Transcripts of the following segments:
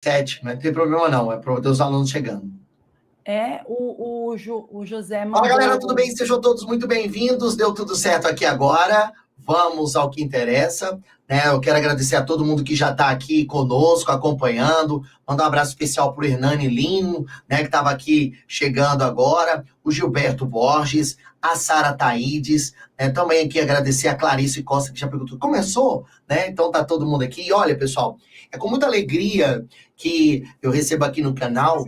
7, não tem problema não, é para os alunos chegando. O José mandou... Fala, galera, tudo bem? Sejam todos muito bem-vindos, deu tudo certo aqui agora, vamos ao que interessa, né? Eu quero agradecer a todo mundo que já está aqui conosco, acompanhando, mandar um abraço especial para o Hernani Lino, né, que estava aqui chegando agora, o Gilberto Borges, a Sara Taídes, né? Também aqui agradecer a Clarice Costa, que já perguntou, começou? Né? Então tá todo mundo aqui, e olha, pessoal, é com muita alegria que eu recebo aqui no canal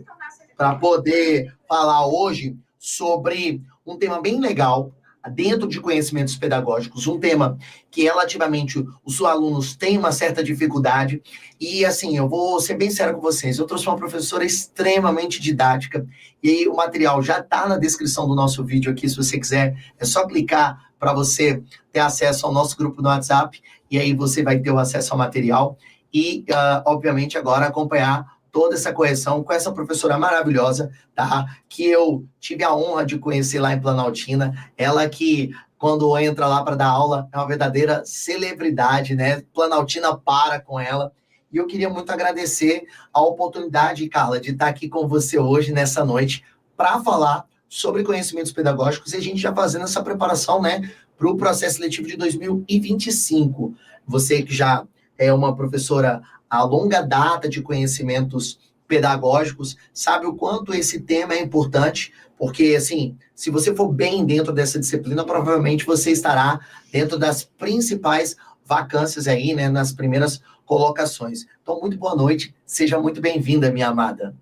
para poder falar hoje sobre um tema bem legal dentro de conhecimentos pedagógicos, um tema que relativamente os alunos têm uma certa dificuldade e assim, eu vou ser bem sério com vocês, eu trouxe uma professora extremamente didática e aí o material já está na descrição do nosso vídeo aqui, se você quiser, é só clicar para você ter acesso ao nosso grupo no WhatsApp e aí você vai ter o acesso ao material e, obviamente, agora acompanhar toda essa correção com essa professora maravilhosa, tá? Que eu tive a honra de conhecer lá em Planaltina. Ela que, quando entra lá para dar aula, é uma verdadeira celebridade, né? Planaltina para com ela. E eu queria muito agradecer a oportunidade, Carla, de estar aqui com você hoje, nessa noite, para falar sobre conhecimentos pedagógicos e a gente já fazendo essa preparação, né, para o processo seletivo de 2025. Você que já é uma professora a longa data de conhecimentos pedagógicos, sabe o quanto esse tema é importante, porque, assim, se você for bem dentro dessa disciplina, provavelmente você estará dentro das principais vacâncias aí, né, nas primeiras colocações. Então, muito boa noite, seja muito bem-vinda, minha amada.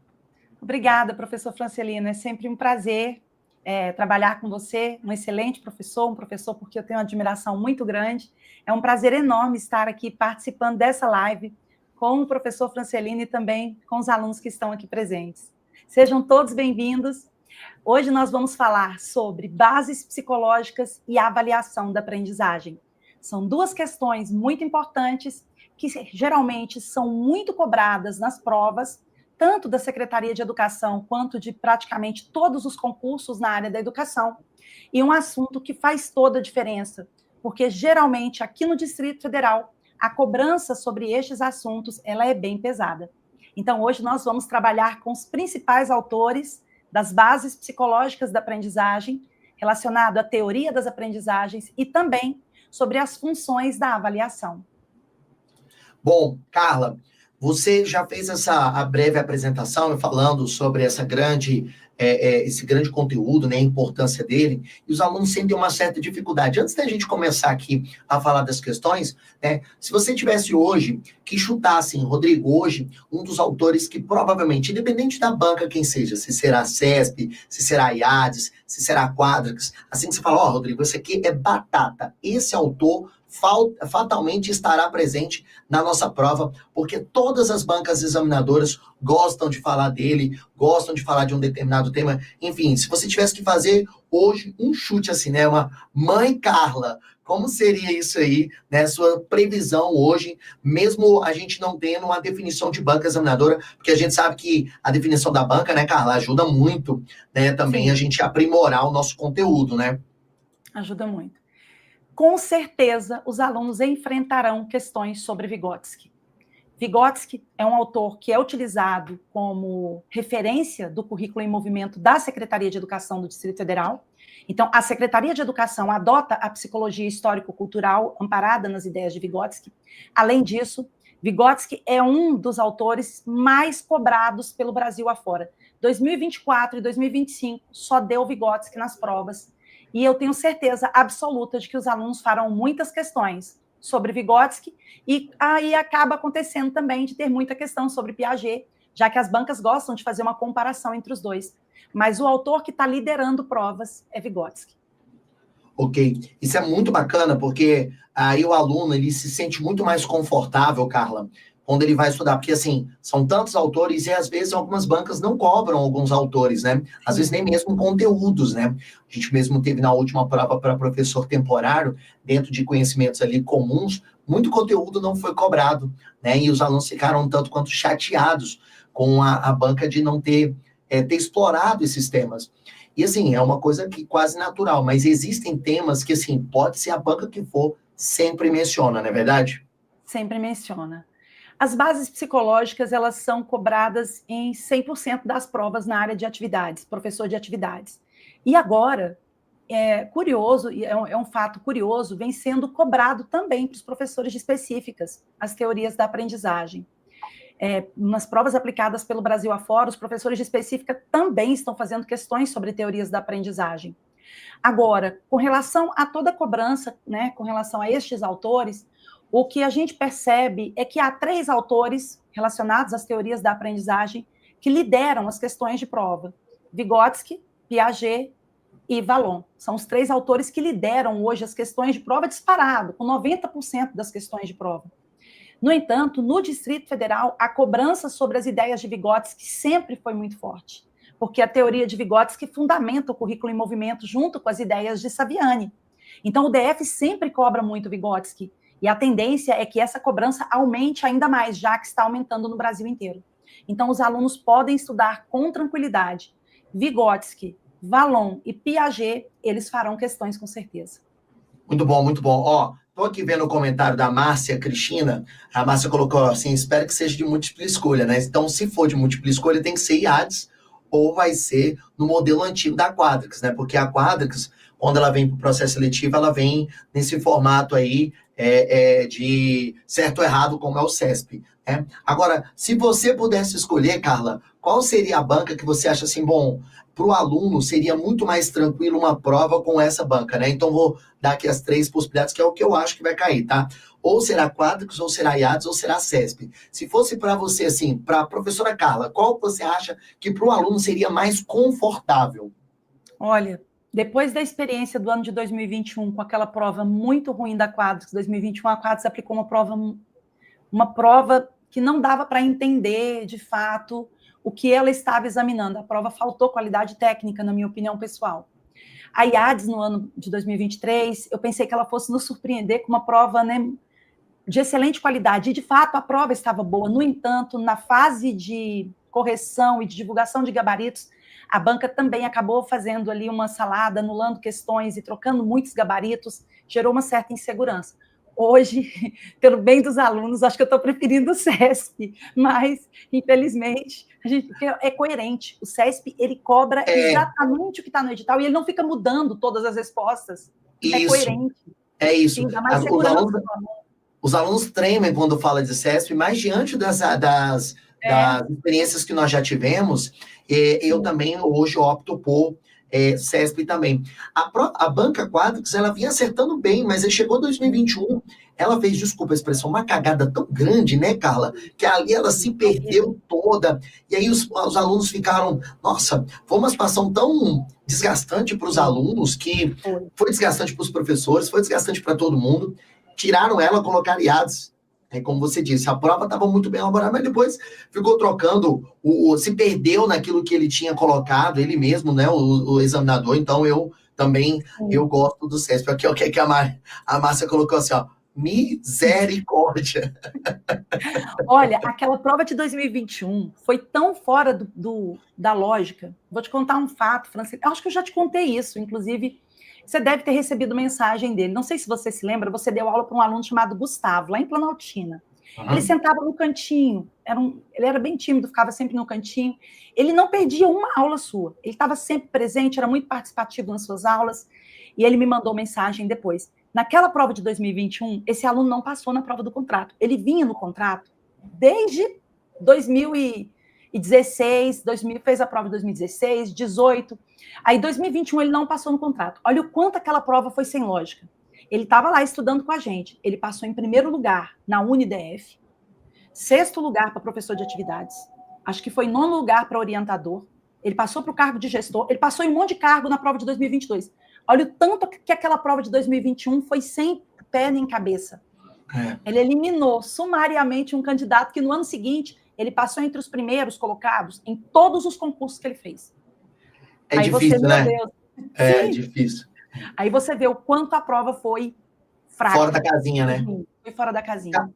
Obrigada, professor Francelino, é sempre um prazer trabalhar com você, um excelente professor, um professor porque eu tenho uma admiração muito grande, é um prazer enorme estar aqui participando dessa live, com o professor Francelino e também com os alunos que estão aqui presentes. Sejam todos bem-vindos. Hoje nós vamos falar sobre bases psicológicas e avaliação da aprendizagem. São duas questões muito importantes que geralmente são muito cobradas nas provas, tanto da Secretaria de Educação quanto de praticamente todos os concursos na área da educação, e um assunto que faz toda a diferença, porque geralmente aqui no Distrito Federal a cobrança sobre estes assuntos ela é bem pesada. Então, hoje nós vamos trabalhar com os principais autores das bases psicológicas da aprendizagem, relacionado à teoria das aprendizagens e também sobre as funções da avaliação. Bom, Carla, você já fez a breve apresentação falando sobre esse grande conteúdo, né, a importância dele, e os alunos sentem uma certa dificuldade. Antes da gente começar aqui a falar das questões, né, se você tivesse hoje que chutar, assim, Rodrigo, hoje, um dos autores que provavelmente, independente da banca quem seja, se será a CESP, se será a IADES, se será a Quadrax, assim que você fala, ó, Rodrigo, esse aqui é batata, esse autor fatalmente estará presente na nossa prova, porque todas as bancas examinadoras gostam de falar dele, gostam de falar de um determinado tema. Enfim, se você tivesse que fazer hoje um chute assim, né, uma mãe Carla, como seria isso aí, né, sua previsão hoje, mesmo a gente não tendo uma definição de banca examinadora, porque a gente sabe que a definição da banca, né, Carla, ajuda muito, né, também Sim. A gente aprimorar o nosso conteúdo, né? Ajuda muito. Com certeza, os alunos enfrentarão questões sobre Vygotsky. Vygotsky é um autor que é utilizado como referência do currículo em movimento da Secretaria de Educação do Distrito Federal. Então, a Secretaria de Educação adota a psicologia histórico-cultural amparada nas ideias de Vygotsky. Além disso, Vygotsky é um dos autores mais cobrados pelo Brasil afora. 2024 e 2025 só deu Vygotsky nas provas. E eu tenho certeza absoluta de que os alunos farão muitas questões sobre Vygotsky, e aí acaba acontecendo também de ter muita questão sobre Piaget, já que as bancas gostam de fazer uma comparação entre os dois. Mas o autor que está liderando provas é Vygotsky. Ok, isso é muito bacana, porque aí o aluno ele se sente muito mais confortável, Carla, quando ele vai estudar, porque assim, são tantos autores e às vezes algumas bancas não cobram alguns autores, né? Às vezes nem mesmo conteúdos, né? A gente mesmo teve na última prova para professor temporário, dentro de conhecimentos ali comuns, muito conteúdo não foi cobrado, né? E os alunos ficaram um tanto quanto chateados com a banca de não ter explorado esses temas. E assim, é uma coisa que quase natural, mas existem temas que, assim, pode ser a banca que for, sempre menciona, não é verdade? Sempre menciona. As bases psicológicas, elas são cobradas em 100% das provas na área de atividades, professor de atividades. E agora, curioso, é um fato curioso, vem sendo cobrado também para os professores de específicas, as teorias da aprendizagem. Nas provas aplicadas pelo Brasil afora, os professores de específica também estão fazendo questões sobre teorias da aprendizagem. Agora, com relação a toda a cobrança, né, com relação a estes autores, o que a gente percebe é que há 3 autores relacionados às teorias da aprendizagem que lideram as questões de prova: Vygotsky, Piaget e Vallon. São os 3 autores que lideram hoje as questões de prova disparado, com 90% das questões de prova. No entanto, no Distrito Federal, a cobrança sobre as ideias de Vygotsky sempre foi muito forte, porque a teoria de Vygotsky fundamenta o currículo em movimento junto com as ideias de Saviani. Então, o DF sempre cobra muito Vygotsky, e a tendência é que essa cobrança aumente ainda mais, já que está aumentando no Brasil inteiro. Então, os alunos podem estudar com tranquilidade. Vygotsky, Vallon e Piaget, eles farão questões com certeza. Muito bom, muito bom. Ó, tô aqui vendo o comentário da Márcia Cristina. A Márcia colocou assim, espero que seja de múltipla escolha, né? Então, se for de múltipla escolha, tem que ser IADS ou vai ser no modelo antigo da Quadrix, né? Porque a Quadrix, quando ela vem para o processo seletivo, ela vem nesse formato aí de certo ou errado, como é o CESP. Né? Agora, se você pudesse escolher, Carla, qual seria a banca que você acha assim, bom, para o aluno seria muito mais tranquilo uma prova com essa banca, né? Então, vou dar aqui as 3 possibilidades, que é o que eu acho que vai cair, tá? Ou será Quadrix, ou será IADS, ou será CESP. Se fosse para você, assim, para a professora Carla, qual você acha que para o aluno seria mais confortável? Olha, depois da experiência do ano de 2021, com aquela prova muito ruim da Quadrix, 2021, a Quadrix aplicou uma prova que não dava para entender, de fato, o que ela estava examinando. A prova faltou qualidade técnica, na minha opinião pessoal. A IADS, no ano de 2023, eu pensei que ela fosse nos surpreender com uma prova, né, de excelente qualidade. E, de fato, a prova estava boa. No entanto, na fase de correção e de divulgação de gabaritos, a banca também acabou fazendo ali uma salada, anulando questões e trocando muitos gabaritos, gerou uma certa insegurança. Hoje, pelo bem dos alunos, acho que eu estou preferindo o CESP, mas, infelizmente, a gente é coerente. O CESP, ele cobra exatamente o que está no edital e ele não fica mudando todas as respostas. É coerente. É isso. Sim, dá mais segurança. Os alunos tremem quando fala de CESP, mas diante das experiências que nós já tivemos, eu também hoje opto por CESP também. A banca Quadrix, ela vinha acertando bem, mas aí chegou 2021, ela fez, desculpa a expressão, uma cagada tão grande, né, Carla? Que ali ela se perdeu toda, e aí os alunos ficaram, nossa, foi uma situação tão desgastante para os alunos, que foi desgastante para os professores, foi desgastante para todo mundo, tiraram ela, colocaram IADS. Como você disse, a prova estava muito bem elaborada, mas depois ficou trocando, se perdeu naquilo que ele tinha colocado, ele mesmo, né, o examinador. Então, eu gosto do CESP. Aqui, o que a Márcia colocou assim, ó, misericórdia. Olha, aquela prova de 2021 foi tão fora da lógica. Vou te contar um fato, Francisco. Eu acho que eu já te contei isso, inclusive. Você deve ter recebido mensagem dele. Não sei se você se lembra, você deu aula para um aluno chamado Gustavo, lá em Planaltina. Uhum. Ele sentava no cantinho, ele era bem tímido, ficava sempre no cantinho. Ele não perdia uma aula sua. Ele estava sempre presente, era muito participativo nas suas aulas. E ele me mandou mensagem depois. Naquela prova de 2021, esse aluno não passou na prova do contrato. Ele vinha no contrato desde 2016, fez a prova em 2016, 2018. Aí, em 2021, ele não passou no contrato. Olha o quanto aquela prova foi sem lógica. Ele estava lá estudando com a gente. Ele passou em primeiro lugar na UniDF, 6º lugar para professor de atividades, acho que foi 9º lugar para orientador. Ele passou para o cargo de gestor. Ele passou em um monte de cargo na prova de 2022. Olha o tanto que aquela prova de 2021 foi sem pé nem cabeça. Ele eliminou sumariamente um candidato que, no ano seguinte, ele passou entre os primeiros colocados em todos os concursos que ele fez. É aí difícil, né? Deus. É difícil. Aí você vê o quanto a prova foi fraca. Fora da casinha, né? Foi fora da casinha.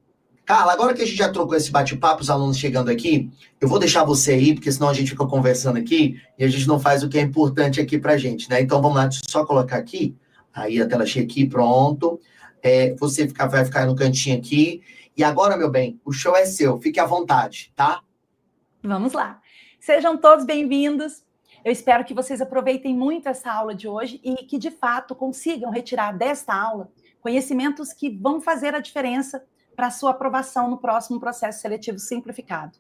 Carla, agora que a gente já trocou esse bate-papo, os alunos chegando aqui, eu vou deixar você aí, porque senão a gente fica conversando aqui e a gente não faz o que é importante aqui pra gente, né? Então, vamos lá, deixa eu só colocar aqui. Aí a tela cheia aqui, pronto. Você vai ficar no cantinho aqui. E agora, meu bem, o show é seu, fique à vontade, tá? Vamos lá. Sejam todos bem-vindos. Eu espero que vocês aproveitem muito essa aula de hoje e que, de fato, consigam retirar desta aula conhecimentos que vão fazer a diferença para a sua aprovação no próximo processo seletivo simplificado.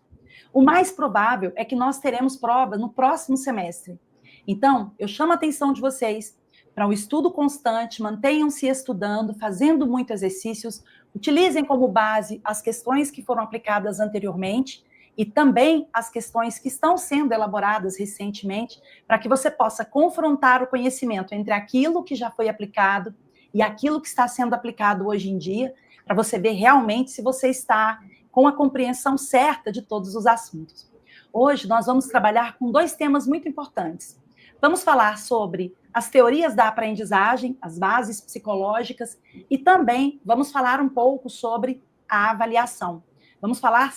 O mais provável é que nós teremos prova no próximo semestre. Então, eu chamo a atenção de vocês para um estudo constante, mantenham-se estudando, fazendo muitos exercícios, utilizem como base as questões que foram aplicadas anteriormente e também as questões que estão sendo elaboradas recentemente, para que você possa confrontar o conhecimento entre aquilo que já foi aplicado e aquilo que está sendo aplicado hoje em dia, para você ver realmente se você está com a compreensão certa de todos os assuntos. Hoje nós vamos trabalhar com dois temas muito importantes. Vamos falar sobre as teorias da aprendizagem, as bases psicológicas, e também vamos falar um pouco sobre a avaliação. Vamos falar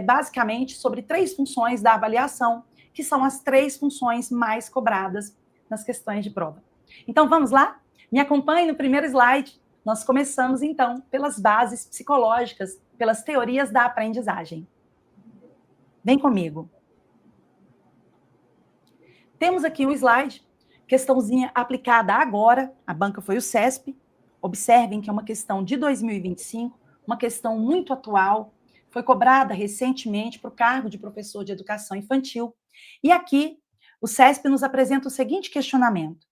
basicamente sobre 3 funções da avaliação, que são as 3 funções mais cobradas nas questões de prova. Então, vamos lá? Me acompanhe no primeiro slide. Nós começamos, então, pelas bases psicológicas, pelas teorias da aprendizagem. Vem comigo. Temos aqui um slide, questãozinha aplicada agora, a banca foi o CESP. Observem que é uma questão de 2025, uma questão muito atual, foi cobrada recentemente para o cargo de professor de educação infantil. E aqui, o CESP nos apresenta o seguinte questionamento.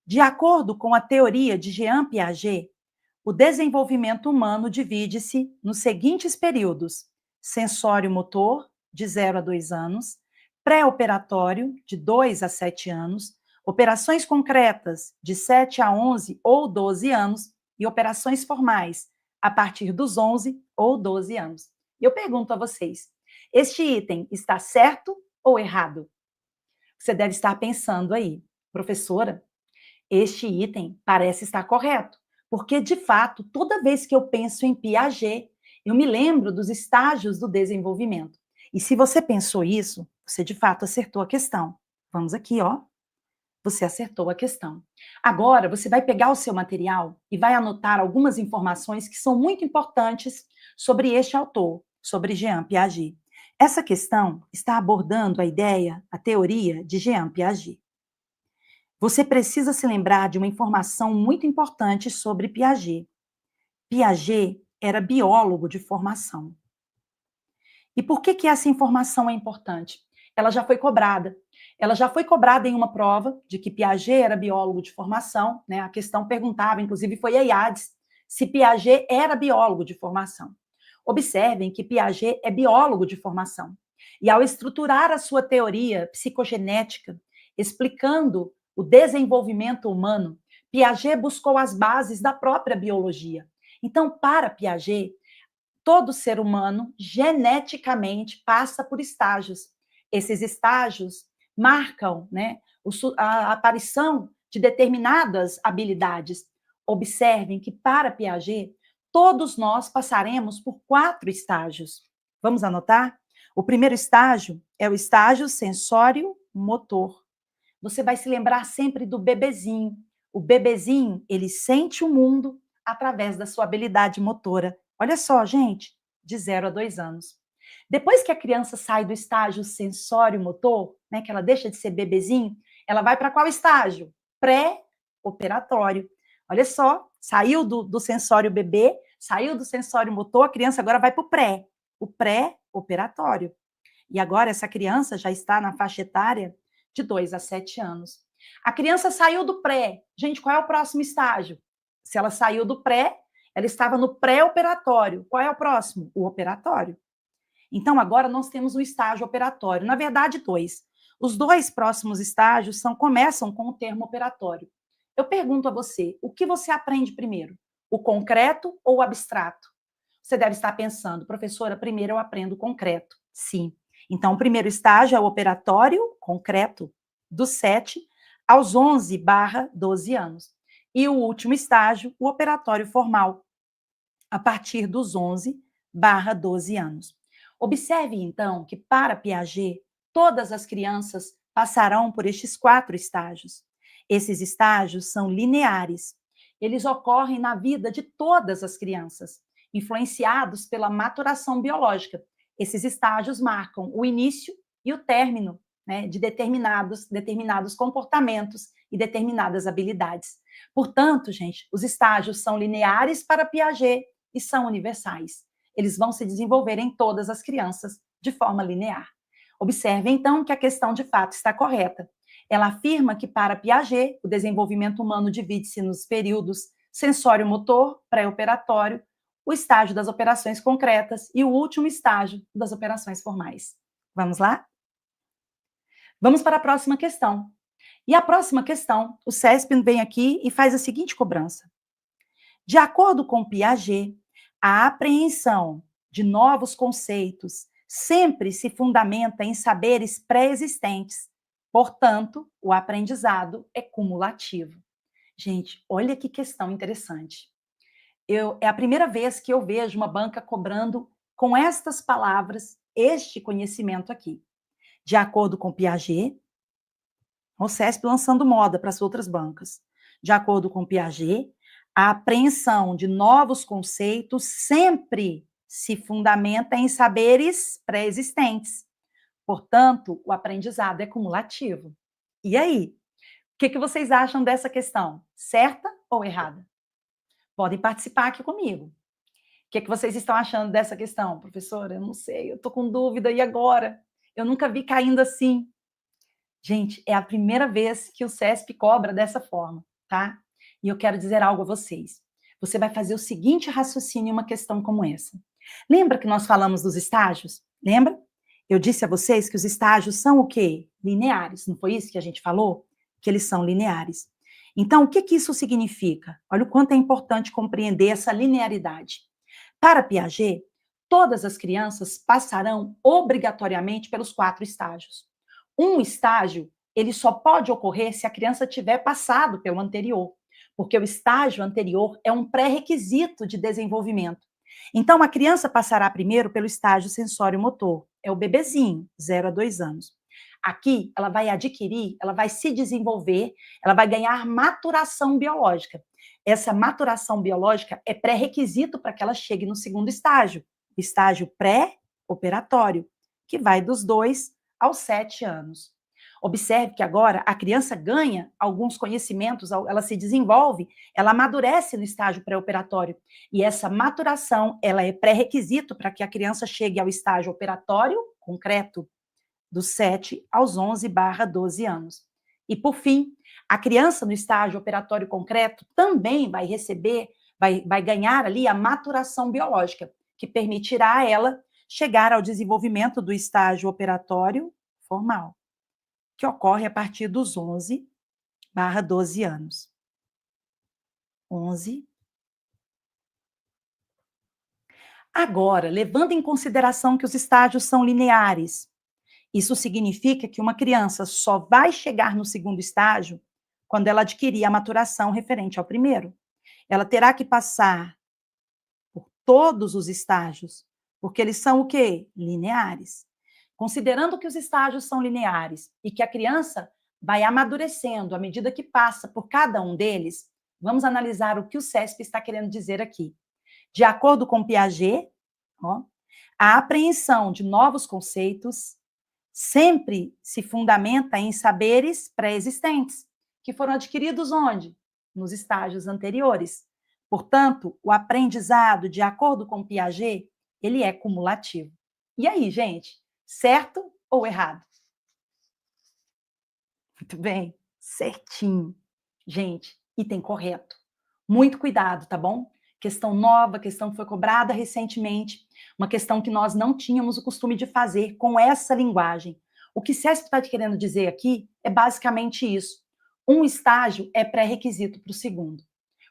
De acordo com a teoria de Jean Piaget, o desenvolvimento humano divide-se nos seguintes períodos: sensório-motor, de 0 a 2 anos, pré-operatório, de 2 a 7 anos, operações concretas, de 7 a 11 ou 12 anos, e operações formais, a partir dos 11 ou 12 anos. Eu pergunto a vocês, este item está certo ou errado? Você deve estar pensando aí, professora, este item parece estar correto, porque, de fato, toda vez que eu penso em Piaget, eu me lembro dos estágios do desenvolvimento. E se você pensou isso, você, de fato, acertou a questão. Vamos aqui, ó. Você acertou a questão. Agora, você vai pegar o seu material e vai anotar algumas informações que são muito importantes sobre este autor, sobre Jean Piaget. Essa questão está abordando a ideia, a teoria de Jean Piaget. Você precisa se lembrar de uma informação muito importante sobre Piaget. Piaget era biólogo de formação. E por que essa informação é importante? Ela já foi cobrada. Ela já foi cobrada em uma prova de que Piaget era biólogo de formação, né? A questão perguntava, inclusive foi a IADES, se Piaget era biólogo de formação. Observem que Piaget é biólogo de formação. E ao estruturar a sua teoria psicogenética, explicando o desenvolvimento humano, Piaget buscou as bases da própria biologia. Então, para Piaget, todo ser humano geneticamente passa por estágios. Esses estágios marcam, né, a aparição de determinadas habilidades. Observem que, para Piaget, todos nós passaremos por 4 estágios. Vamos anotar? O primeiro estágio é o estágio sensório-motor. Você vai se lembrar sempre do bebezinho. O bebezinho, ele sente o mundo através da sua habilidade motora. Olha só, gente, de 0 a 2 anos. Depois que a criança sai do estágio sensório-motor, né, que ela deixa de ser bebezinho, ela vai para qual estágio? Pré-operatório. Olha só, saiu do sensório bebê, saiu do sensório motor, a criança agora vai para o pré-operatório. E agora essa criança já está na faixa etária de 2 a 7 anos. A criança saiu do pré. Gente, qual é o próximo estágio? Se ela saiu do pré, ela estava no pré-operatório. Qual é o próximo? O operatório. Então, agora nós temos um estágio operatório. Na verdade, 2. Os 2 próximos estágios começam com o termo operatório. Eu pergunto a você, o que você aprende primeiro? O concreto ou o abstrato? Você deve estar pensando, professora, primeiro eu aprendo o concreto. Sim. Então, o primeiro estágio é o operatório concreto, dos 7 aos 11/12 anos. E o último estágio, o operatório formal, a partir dos 11/12 anos. Observe, então, que para Piaget, todas as crianças passarão por estes 4 estágios. Esses estágios são lineares. Eles ocorrem na vida de todas as crianças. influenciados pela maturação biológica. Esses estágios marcam o início e o término, né, de determinados comportamentos e determinadas habilidades. Portanto, gente, os estágios são lineares para Piaget e são universais. Eles vão se desenvolver em todas as crianças de forma linear. Observe, então, que a questão de fato está correta. Ela afirma que, para Piaget, o desenvolvimento humano divide-se nos períodos sensório-motor, pré-operatório, o estágio das operações concretas e o último estágio das operações formais. Vamos lá? Vamos para a próxima questão. E a próxima questão, o CESP vem aqui e faz a seguinte cobrança. De acordo com Piaget, a apreensão de novos conceitos sempre se fundamenta em saberes pré-existentes. Portanto, o aprendizado é cumulativo. Gente, olha que questão interessante. É a primeira vez que eu vejo uma banca cobrando com estas palavras este conhecimento aqui. De acordo com Piaget, o CESP lançando moda para as outras bancas. De acordo com Piaget, a apreensão de novos conceitos sempre se fundamenta em saberes pré-existentes. Portanto, o aprendizado é cumulativo. E aí? O que vocês acham dessa questão? Certa ou errada? Podem participar aqui comigo. O que vocês estão achando dessa questão? Professora, eu não sei, eu estou com dúvida, e agora? Eu nunca vi caindo assim. Gente, é a primeira vez que o CESP cobra dessa forma, tá? E eu quero dizer algo a vocês. Você vai fazer o seguinte raciocínio em uma questão como essa. Lembra que nós falamos dos estágios? Lembra? Eu disse a vocês que os estágios são o quê? Lineares. Não foi isso que a gente falou? Que eles são lineares. Então, o que isso significa? Olha o quanto é importante compreender essa linearidade. Para Piaget, todas as crianças passarão obrigatoriamente pelos 4 estágios. Um estágio, ele só pode ocorrer se a criança tiver passado pelo anterior, porque o estágio anterior é um pré-requisito de desenvolvimento. Então, a criança passará primeiro pelo estágio sensório-motor, é o bebezinho, 0 a 2 anos. Aqui, ela vai adquirir, ela vai se desenvolver, ela vai ganhar maturação biológica. Essa maturação biológica é pré-requisito para que ela chegue no segundo estágio, o estágio pré-operatório, que vai dos 2 aos 7 anos. Observe que agora a criança ganha alguns conhecimentos, ela se desenvolve, ela amadurece no estágio pré-operatório. E essa maturação, ela é pré-requisito para que a criança chegue ao estágio operatório concreto, dos 7 aos 11/12 anos. E, por fim, a criança no estágio operatório concreto também vai receber, vai ganhar ali a maturação biológica, que permitirá a ela chegar ao desenvolvimento do estágio operatório formal, que ocorre a partir dos 11/12 anos. 11. Agora, levando em consideração que os estágios são lineares, isso significa que uma criança só vai chegar no segundo estágio quando ela adquirir a maturação referente ao primeiro. Ela terá que passar por todos os estágios, porque eles são o quê? Lineares. Considerando que os estágios são lineares e que a criança vai amadurecendo à medida que passa por cada um deles, vamos analisar o que o CESP está querendo dizer aqui. De acordo com Piaget, a apreensão de novos conceitos sempre se fundamenta em saberes pré-existentes, que foram adquiridos onde? Nos estágios anteriores. Portanto, o aprendizado, de acordo com Piaget, ele é cumulativo. E aí, gente, certo ou errado? Muito bem, certinho. Gente, item correto. Muito cuidado, tá bom? Questão nova, questão que foi cobrada recentemente, uma questão que nós não tínhamos o costume de fazer com essa linguagem. O que CESP está querendo dizer aqui é basicamente isso. Um estágio é pré-requisito para o segundo.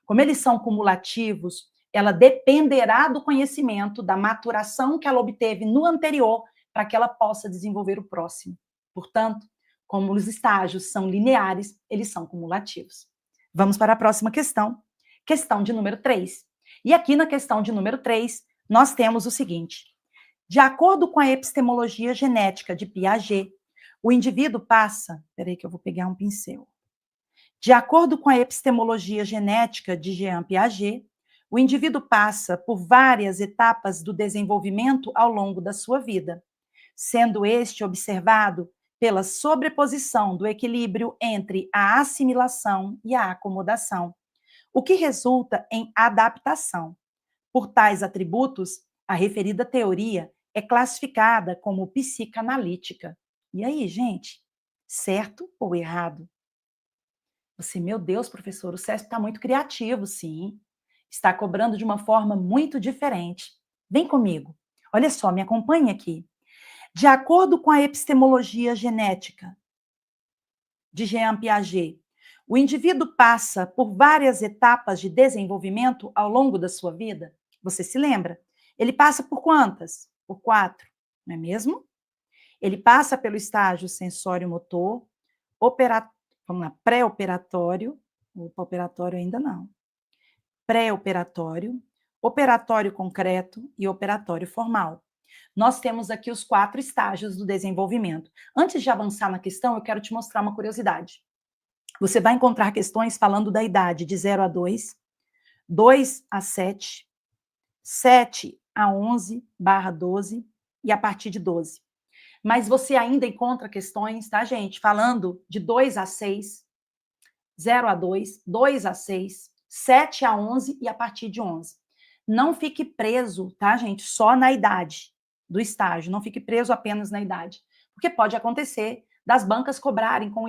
Como eles são cumulativos, ela dependerá do conhecimento, da maturação que ela obteve no anterior, para que ela possa desenvolver o próximo. Portanto, como os estágios são lineares, eles são cumulativos. Vamos para a próxima questão. Questão de número 3. E aqui na questão de número 3, nós temos o seguinte. De acordo com a epistemologia genética de Piaget, o indivíduo passa... Espera aí que eu vou pegar um pincel. De acordo com a epistemologia genética de Jean Piaget, o indivíduo passa por várias etapas do desenvolvimento ao longo da sua vida, sendo este observado pela sobreposição do equilíbrio entre a assimilação e a acomodação, o que resulta em adaptação. Por tais atributos, a referida teoria é classificada como psicanalítica. E aí, gente, certo ou errado? Você, meu Deus, professor, o CESP está muito criativo, sim. Está cobrando de uma forma muito diferente. Vem comigo. Olha só, me acompanhe aqui. De acordo com a epistemologia genética de Jean Piaget, o indivíduo passa por várias etapas de desenvolvimento ao longo da sua vida. Você se lembra? Ele passa por quantas? Por 4, não é mesmo? Ele passa pelo estágio sensório-motor, vamos lá, pré-operatório, operatório ainda não, pré-operatório, operatório concreto e operatório formal. Nós temos aqui os 4 estágios do desenvolvimento. Antes de avançar na questão, eu quero te mostrar uma curiosidade. Você vai encontrar questões falando da idade de 0 a 2, 2 a 7, 7 a 11/12 e a partir de 12. Mas você ainda encontra questões, tá, gente? Falando de 2 a 6, 0 a 2, 2 a 6, 7 a 11 e a partir de 11. Não fique preso, tá, gente? Só na idade do estágio. Não fique preso apenas na idade. Porque pode acontecer das bancas cobrarem com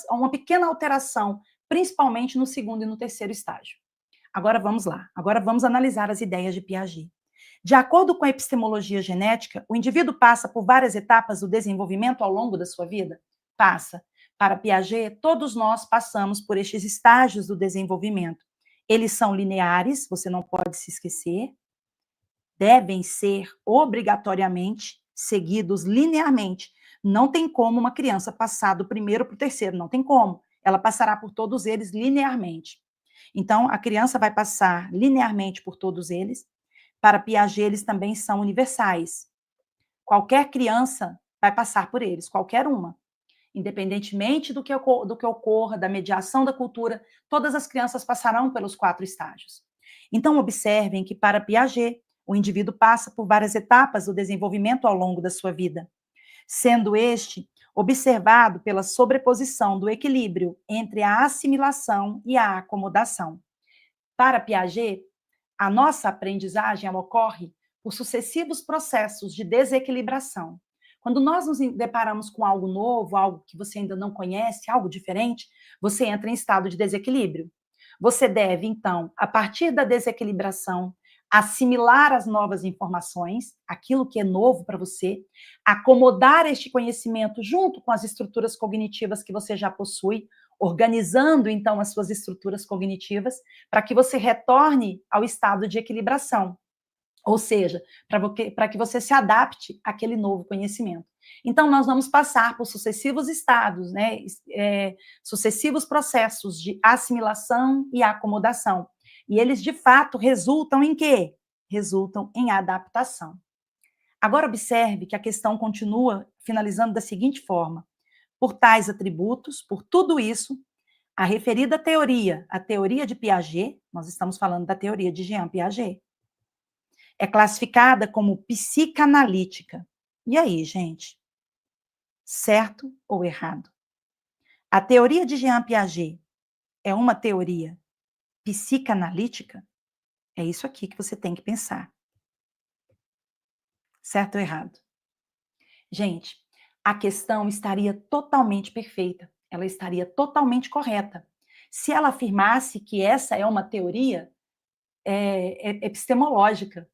uma pequena alteração, principalmente no segundo e no terceiro estágio. Agora vamos lá. Agora vamos analisar as ideias de Piaget. De acordo com a epistemologia genética, o indivíduo passa por várias etapas do desenvolvimento ao longo da sua vida? Passa. Para Piaget, todos nós passamos por estes estágios do desenvolvimento. Eles são lineares, você não pode se esquecer, devem ser obrigatoriamente seguidos linearmente. Não tem como uma criança passar do primeiro para o terceiro, não tem como. Ela passará por todos eles linearmente. Então, a criança vai passar linearmente por todos eles. Para Piaget, eles também são universais. Qualquer criança vai passar por eles, qualquer uma. Independentemente do que ocorra, da mediação da cultura, todas as crianças passarão pelos 4 estágios. Então, observem que, para Piaget, o indivíduo passa por várias etapas do desenvolvimento ao longo da sua vida, sendo este observado pela sobreposição do equilíbrio entre a assimilação e a acomodação. Para Piaget, a nossa aprendizagem ela ocorre por sucessivos processos de desequilibração. Quando nós nos deparamos com algo novo, algo que você ainda não conhece, algo diferente, você entra em estado de desequilíbrio. Você deve, então, a partir da desequilibração, assimilar as novas informações, aquilo que é novo para você, acomodar este conhecimento junto com as estruturas cognitivas que você já possui, organizando, então, as suas estruturas cognitivas, para que você retorne ao estado de equilibração. Ou seja, para que você se adapte àquele novo conhecimento. Então, nós vamos passar por sucessivos estados, né, sucessivos processos de assimilação e acomodação. E eles, de fato, resultam em quê? Resultam em adaptação. Agora, observe que a questão continua finalizando da seguinte forma. Por tais atributos, por tudo isso, a referida teoria, a teoria de Piaget, nós estamos falando da teoria de Jean Piaget, é classificada como psicanalítica. E aí, gente? Certo ou errado? A teoria de Jean Piaget é uma teoria psicanalítica? É isso aqui que você tem que pensar. Certo ou errado? Gente, a questão estaria totalmente perfeita. Ela estaria totalmente correta. Se ela afirmasse que essa é uma teoria epistemológica.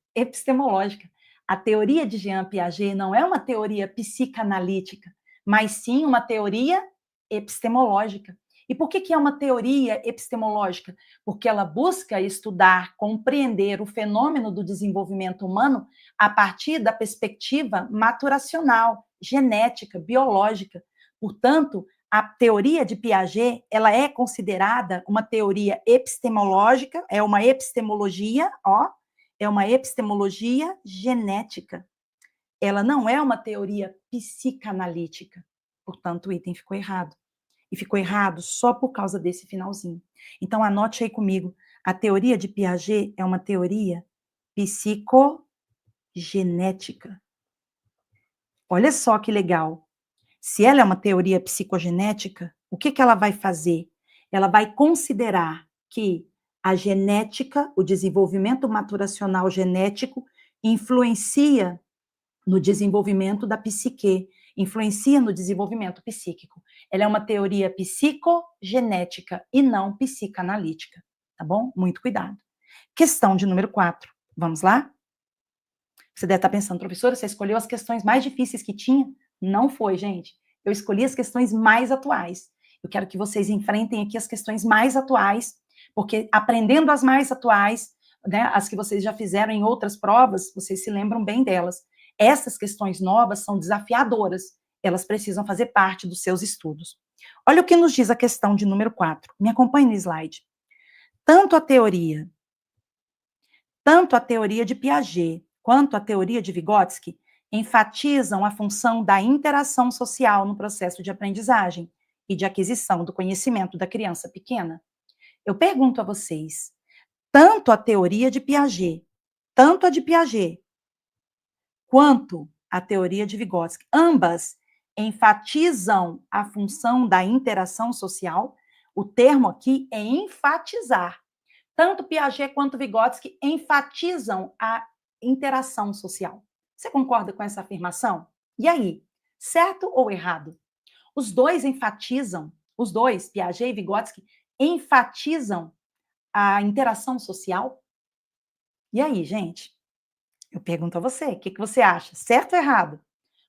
A teoria de Jean Piaget não é uma teoria psicanalítica, mas sim uma teoria epistemológica. E por que é uma teoria epistemológica? Porque ela busca estudar, compreender o fenômeno do desenvolvimento humano a partir da perspectiva maturacional, genética, biológica. Portanto, a teoria de Piaget, ela é considerada uma teoria epistemológica, é uma epistemologia, é uma epistemologia genética. Ela não é uma teoria psicanalítica. Portanto, o item ficou errado. E ficou errado só por causa desse finalzinho. Então, anote aí comigo A teoria de Piaget é uma teoria psicogenética. Olha só que legal. Se ela é uma teoria psicogenética, o que ela vai fazer? Ela vai considerar que a genética, o desenvolvimento maturacional genético, influencia no desenvolvimento da psique, influencia no desenvolvimento psíquico. Ela é uma teoria psicogenética e não psicanalítica, tá bom? Muito cuidado. Questão de número 4. Vamos lá? Você deve estar pensando, professora, você escolheu as questões mais difíceis que tinha? Não foi, gente. Eu escolhi as questões mais atuais. Eu quero que vocês enfrentem aqui as questões mais atuais, porque aprendendo as mais atuais, né, as que vocês já fizeram em outras provas, vocês se lembram bem delas. Essas questões novas são desafiadoras. Elas precisam fazer parte dos seus estudos. Olha o que nos diz a questão de número 4. Me acompanhe no slide. Tanto a teoria de Piaget quanto a teoria de Vygotsky enfatizam a função da interação social no processo de aprendizagem e de aquisição do conhecimento da criança pequena. Eu pergunto a vocês, tanto a teoria de Piaget, tanto a de Piaget, quanto a teoria de Vygotsky, ambas enfatizam a função da interação social? O termo aqui é enfatizar. Tanto Piaget quanto Vygotsky enfatizam a interação social. Você concorda com essa afirmação? E aí, certo ou errado? Os dois enfatizam, os dois, Piaget e Vygotsky, enfatizam a interação social? E aí, gente? Eu pergunto a você, o que você acha? Certo ou errado?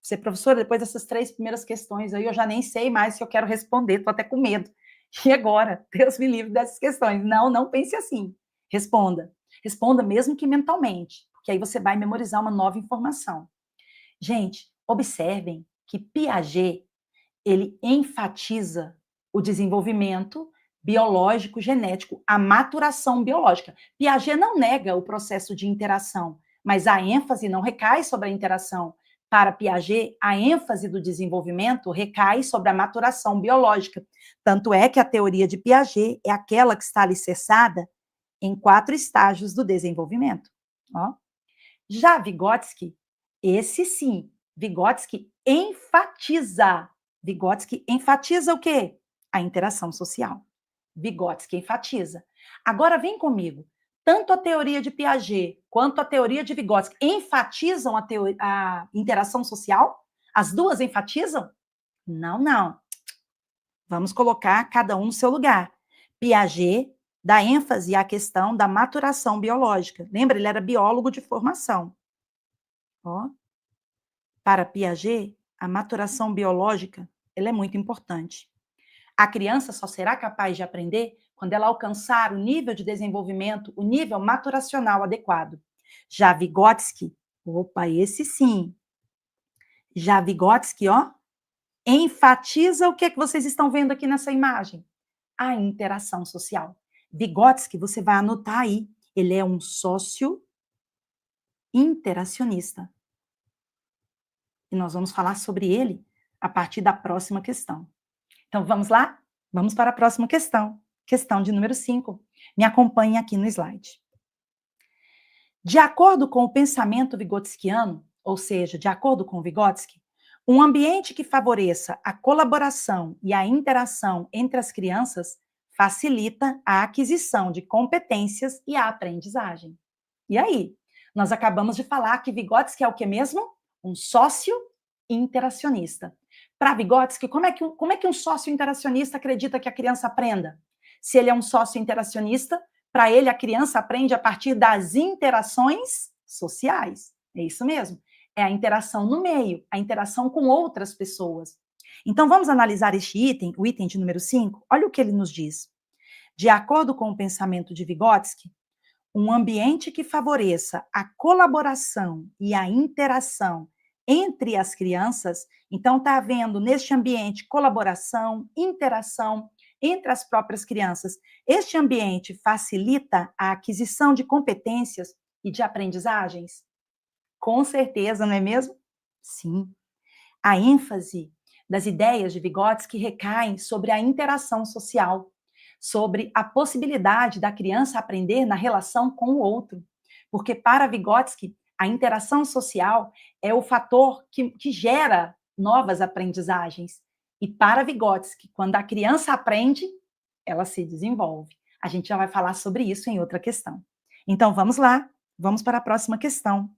Você, professora, depois dessas 3 primeiras questões aí, eu já nem sei mais se eu quero responder, estou até com medo. E agora? Deus me livre dessas questões. Não, não pense assim. Responda. Responda mesmo que mentalmente, porque aí você vai memorizar uma nova informação. Gente, observem que Piaget, ele enfatiza o desenvolvimento biológico, genético, a maturação biológica. Piaget não nega o processo de interação, mas a ênfase não recai sobre a interação. Para Piaget, a ênfase do desenvolvimento recai sobre a maturação biológica. Tanto é que a teoria de Piaget é aquela que está alicerçada em 4 estágios do desenvolvimento. Ó. Já Vygotsky, esse sim, Vygotsky enfatiza o quê? A interação social. Vygotsky enfatiza. Agora vem comigo. Tanto a teoria de Piaget quanto a teoria de Vygotsky enfatizam a interação social? As duas enfatizam? Não, não. Vamos colocar cada um no seu lugar. Piaget dá ênfase à questão da maturação biológica. Lembra, ele era biólogo de formação. Ó. Para Piaget, a maturação biológica, ela é muito importante. A criança só será capaz de aprender quando ela alcançar o nível de desenvolvimento, o nível maturacional adequado. Já Vygotsky, opa, esse sim. Já Vygotsky, ó, enfatiza o que vocês estão vendo aqui nessa imagem? A interação social. Vygotsky, você vai anotar aí, ele é um sócio interacionista. E nós vamos falar sobre ele a partir da próxima questão. Então, vamos lá? Vamos para a próxima questão. Questão de número 5. Me acompanhe aqui no slide. De acordo com o pensamento vigotskiano, ou seja, de acordo com Vygotsky, um ambiente que favoreça a colaboração e a interação entre as crianças facilita a aquisição de competências e a aprendizagem. E aí? Nós acabamos de falar que Vygotsky é o que mesmo? Um sócio interacionista. Para Vygotsky, como é que um sócio interacionista acredita que a criança aprenda? Se ele é um sócio interacionista, para ele a criança aprende a partir das interações sociais. É isso mesmo. É a interação no meio, a interação com outras pessoas. Então, vamos analisar este item, o item de número 5. Olha o que ele nos diz. De acordo com o pensamento de Vygotsky, um ambiente que favoreça a colaboração e a interação entre as crianças, então está havendo neste ambiente colaboração, interação entre as próprias crianças. Este ambiente facilita a aquisição de competências e de aprendizagens? Com certeza, não é mesmo? Sim. A ênfase das ideias de Vygotsky recaem sobre a interação social, sobre a possibilidade da criança aprender na relação com o outro. Porque, para Vygotsky, a interação social é o fator que gera novas aprendizagens. E, para Vygotsky, quando a criança aprende, ela se desenvolve. A gente já vai falar sobre isso em outra questão. Então, vamos lá, vamos para a próxima questão.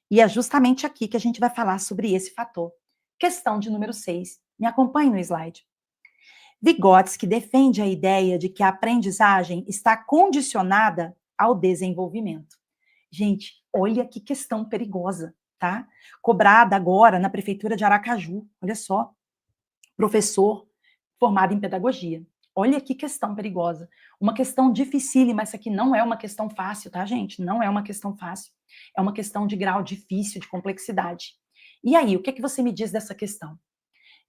E é justamente aqui que a gente vai falar sobre esse fator. Questão de número 6. Me acompanhe no slide. Vygotsky defende a ideia de que a aprendizagem está condicionada ao desenvolvimento. Gente, olha que questão perigosa, tá? Cobrada agora na prefeitura de Aracaju. Olha só, professor formado em pedagogia. Olha que questão perigosa. Uma questão dificílima, essa aqui não é uma questão fácil, tá, gente? Não é uma questão fácil. É uma questão de grau difícil, de complexidade. E aí, o que você me diz dessa questão?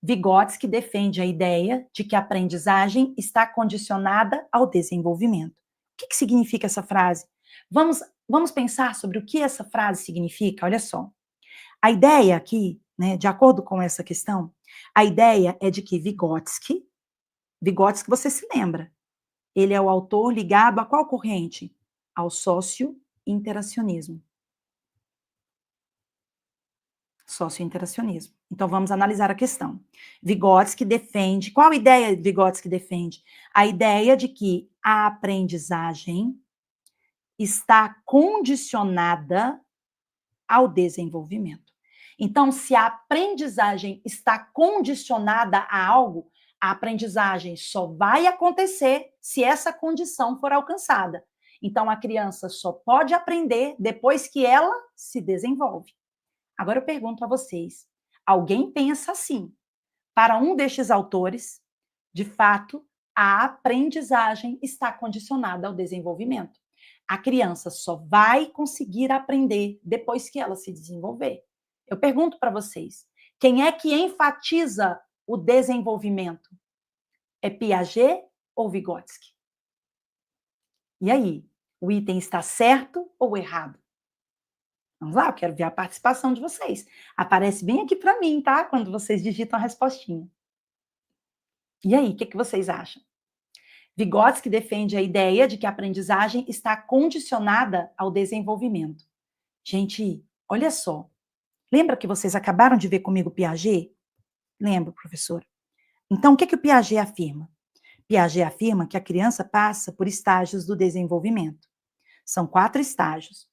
Vygotsky defende a ideia de que a aprendizagem está condicionada ao desenvolvimento. O que significa essa frase? Vamos pensar sobre o que essa frase significa? Olha só. A ideia aqui, né, de acordo com essa questão, a ideia é de que Vygotsky, você se lembra, ele é o autor ligado a qual corrente? Ao socio-interacionismo. Socio-interacionismo. Então, vamos analisar a questão. Vygotsky defende... Qual ideia Vygotsky defende? A ideia de que a aprendizagem está condicionada ao desenvolvimento. Então, se a aprendizagem está condicionada a algo, a aprendizagem só vai acontecer se essa condição for alcançada. Então, a criança só pode aprender depois que ela se desenvolve. Agora eu pergunto a vocês, alguém pensa assim? Para um destes autores, de fato, a aprendizagem está condicionada ao desenvolvimento. A criança só vai conseguir aprender depois que ela se desenvolver. Eu pergunto para vocês, quem é que enfatiza o desenvolvimento? É Piaget ou Vygotsky? E aí, o item está certo ou errado? Vamos lá, eu quero ver a participação de vocês. Aparece bem aqui para mim, tá? Quando vocês digitam a respostinha. E aí, o que vocês acham? Vygotsky defende a ideia de que a aprendizagem está condicionada ao desenvolvimento. Gente, olha só. Lembra que vocês acabaram de ver comigo Piaget? Lembro, professora. Então, o que o Piaget afirma? Piaget afirma que a criança passa por estágios do desenvolvimento. São 4 estágios.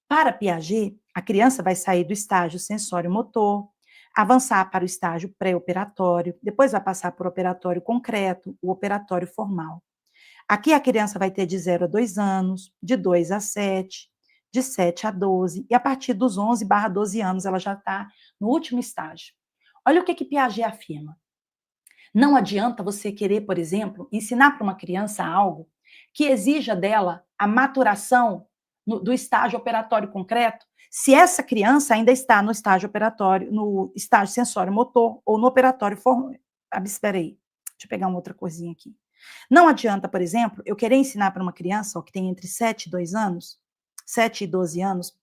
Para Piaget, a criança vai sair do estágio sensório-motor, avançar para o estágio pré-operatório, depois vai passar por operatório concreto, o operatório formal. Aqui a criança vai ter de 0 a 2 anos, de 2 a 7, de 7 a 12, e a partir dos 11/12 anos ela já está no último estágio. Olha o que Piaget afirma. Não adianta você querer, por exemplo, ensinar para uma criança algo que exija dela a maturação do estágio operatório concreto, se essa criança ainda está no estágio operatório, no estágio sensório-motor ou no operatório formal. Espera aí, deixa eu pegar uma outra coisinha aqui. Não adianta, por exemplo, eu querer ensinar para uma criança que tem entre 7 e 2 anos, 7 e 12 anos,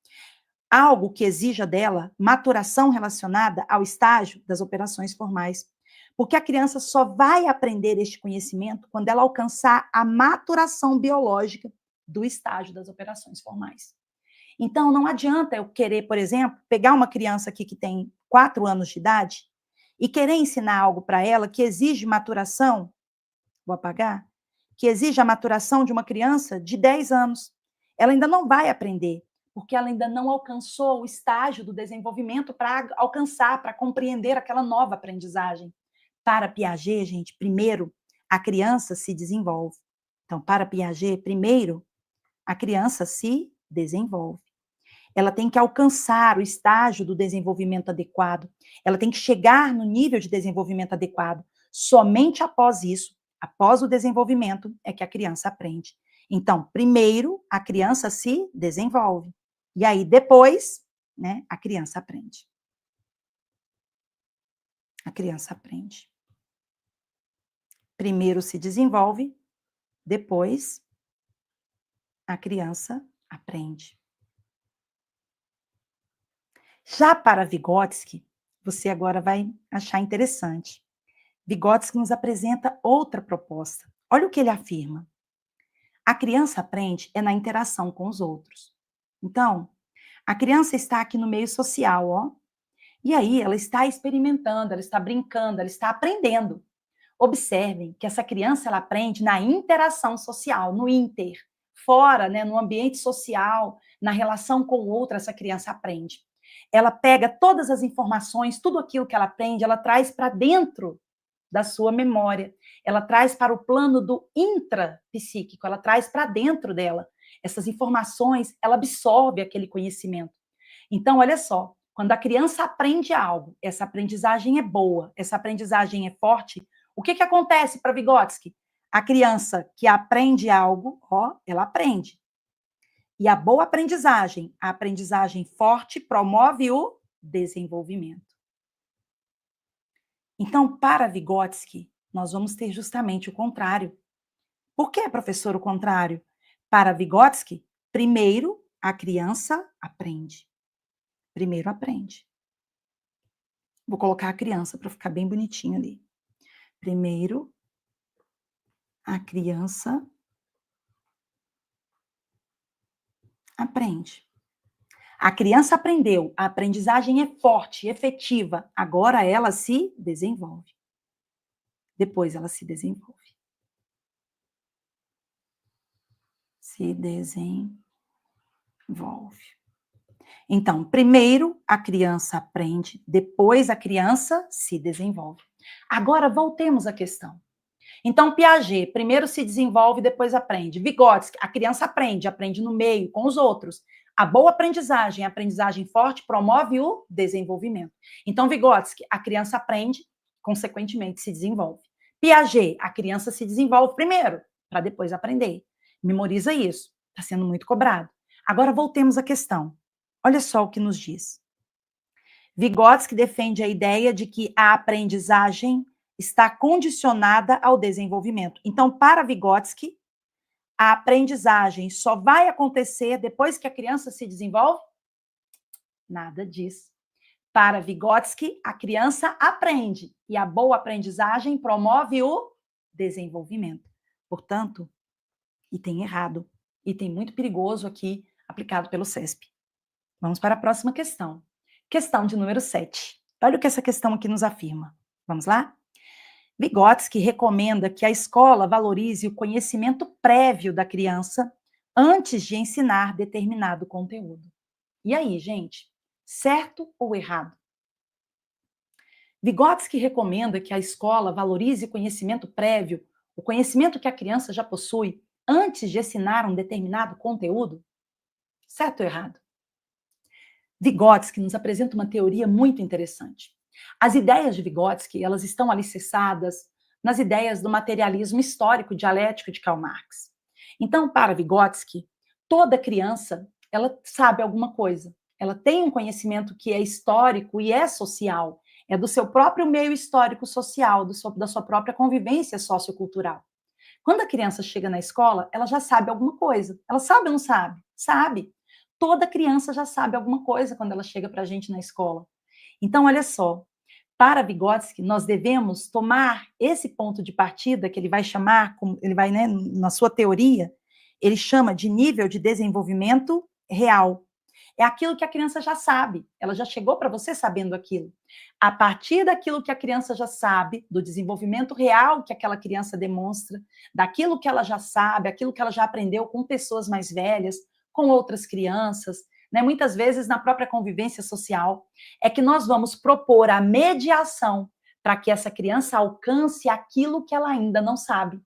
algo que exija dela maturação relacionada ao estágio das operações formais. Porque a criança só vai aprender este conhecimento quando ela alcançar a maturação biológica do estágio das operações formais. Então, não adianta eu querer, por exemplo, pegar uma criança aqui que tem 4 anos de idade e querer ensinar algo para ela que exige maturação, vou apagar, que exige a maturação de uma criança de 10 anos. Ela ainda não vai aprender, porque ela ainda não alcançou o estágio do desenvolvimento para alcançar, para compreender aquela nova aprendizagem. Para Piaget, gente, primeiro, a criança se desenvolve. Então, para Piaget, primeiro, a criança se desenvolve. Ela tem que alcançar o estágio do desenvolvimento adequado. Ela tem que chegar no nível de desenvolvimento adequado. Somente após isso, após o desenvolvimento, é que a criança aprende. Então, primeiro, a criança se desenvolve. E aí, depois, né, a criança aprende. A criança aprende. Primeiro se desenvolve, depois a criança aprende. Já para Vygotsky, você agora vai achar interessante. Vygotsky nos apresenta outra proposta. Olha o que ele afirma. A criança aprende na interação com os outros. Então, a criança está aqui no meio social, ó. E aí ela está experimentando, ela está brincando, ela está aprendendo. Observem que essa criança ela aprende na interação social, no inter, fora, né, no ambiente social, na relação com o outro, essa criança aprende. Ela pega todas as informações, tudo aquilo que ela aprende, ela traz para dentro da sua memória. Ela traz para o plano do intrapsíquico, ela traz para dentro dela. Essas informações, ela absorve aquele conhecimento. Então, olha só, quando a criança aprende algo, essa aprendizagem é boa, essa aprendizagem é forte, o que acontece para Vygotsky? A criança que aprende algo, ó, ela aprende. E a boa aprendizagem, a aprendizagem forte, promove o desenvolvimento. Então, para Vygotsky, nós vamos ter justamente o contrário. Por que, professor, o contrário? Para Vygotsky, primeiro a criança aprende. Primeiro aprende. Vou colocar a criança para ficar bem bonitinho ali. Primeiro, a criança aprende. A criança aprendeu, a aprendizagem é forte, efetiva, agora ela se desenvolve. Depois ela se desenvolve. Se desenvolve. Então, primeiro a criança aprende, depois a criança se desenvolve. Agora voltemos à questão. Então, Piaget primeiro se desenvolve, depois aprende. Vygotsky, a criança aprende, aprende no meio, com os outros. A boa aprendizagem, a aprendizagem forte, promove o desenvolvimento. Então, Vygotsky, a criança aprende, consequentemente se desenvolve. Piaget, a criança se desenvolve primeiro, para depois aprender. Memoriza isso, está sendo muito cobrado. Agora, voltemos à questão. Olha só o que nos diz. Vygotsky defende a ideia de que a aprendizagem está condicionada ao desenvolvimento. Então, para Vygotsky, a aprendizagem só vai acontecer depois que a criança se desenvolve? Nada disso. Para Vygotsky, a criança aprende e a boa aprendizagem promove o desenvolvimento. Portanto, item errado, item muito perigoso aqui aplicado pelo CESP. Vamos para a próxima questão. Questão de número 7. Olha o que essa questão aqui nos afirma. Vamos lá? Vygotsky recomenda que a escola valorize o conhecimento prévio da criança antes de ensinar determinado conteúdo. E aí, gente? Certo ou errado? Vygotsky recomenda que a escola valorize o conhecimento prévio, o conhecimento que a criança já possui, antes de ensinar um determinado conteúdo? Certo ou errado? Vygotsky nos apresenta uma teoria muito interessante. As ideias de Vygotsky, elas estão alicerçadas nas ideias do materialismo histórico dialético de Karl Marx. Então, para Vygotsky, toda criança, ela sabe alguma coisa. Ela tem um conhecimento que é histórico e é social. É do seu próprio meio histórico social, da sua própria convivência sociocultural. Quando a criança chega na escola, ela já sabe alguma coisa. Ela sabe ou não sabe? Sabe. Toda criança já sabe alguma coisa quando ela chega para a gente na escola. Então, olha só, para Vygotsky, nós devemos tomar esse ponto de partida, que ele vai chamar, ele vai, né, na sua teoria, ele chama de nível de desenvolvimento real. É aquilo que a criança já sabe, ela já chegou para você sabendo aquilo. A partir daquilo que a criança já sabe, do desenvolvimento real que aquela criança demonstra, daquilo que ela já sabe, aquilo que ela já aprendeu com pessoas mais velhas, com outras crianças, né, muitas vezes na própria convivência social, é que nós vamos propor a mediação para que essa criança alcance aquilo que ela ainda não sabe.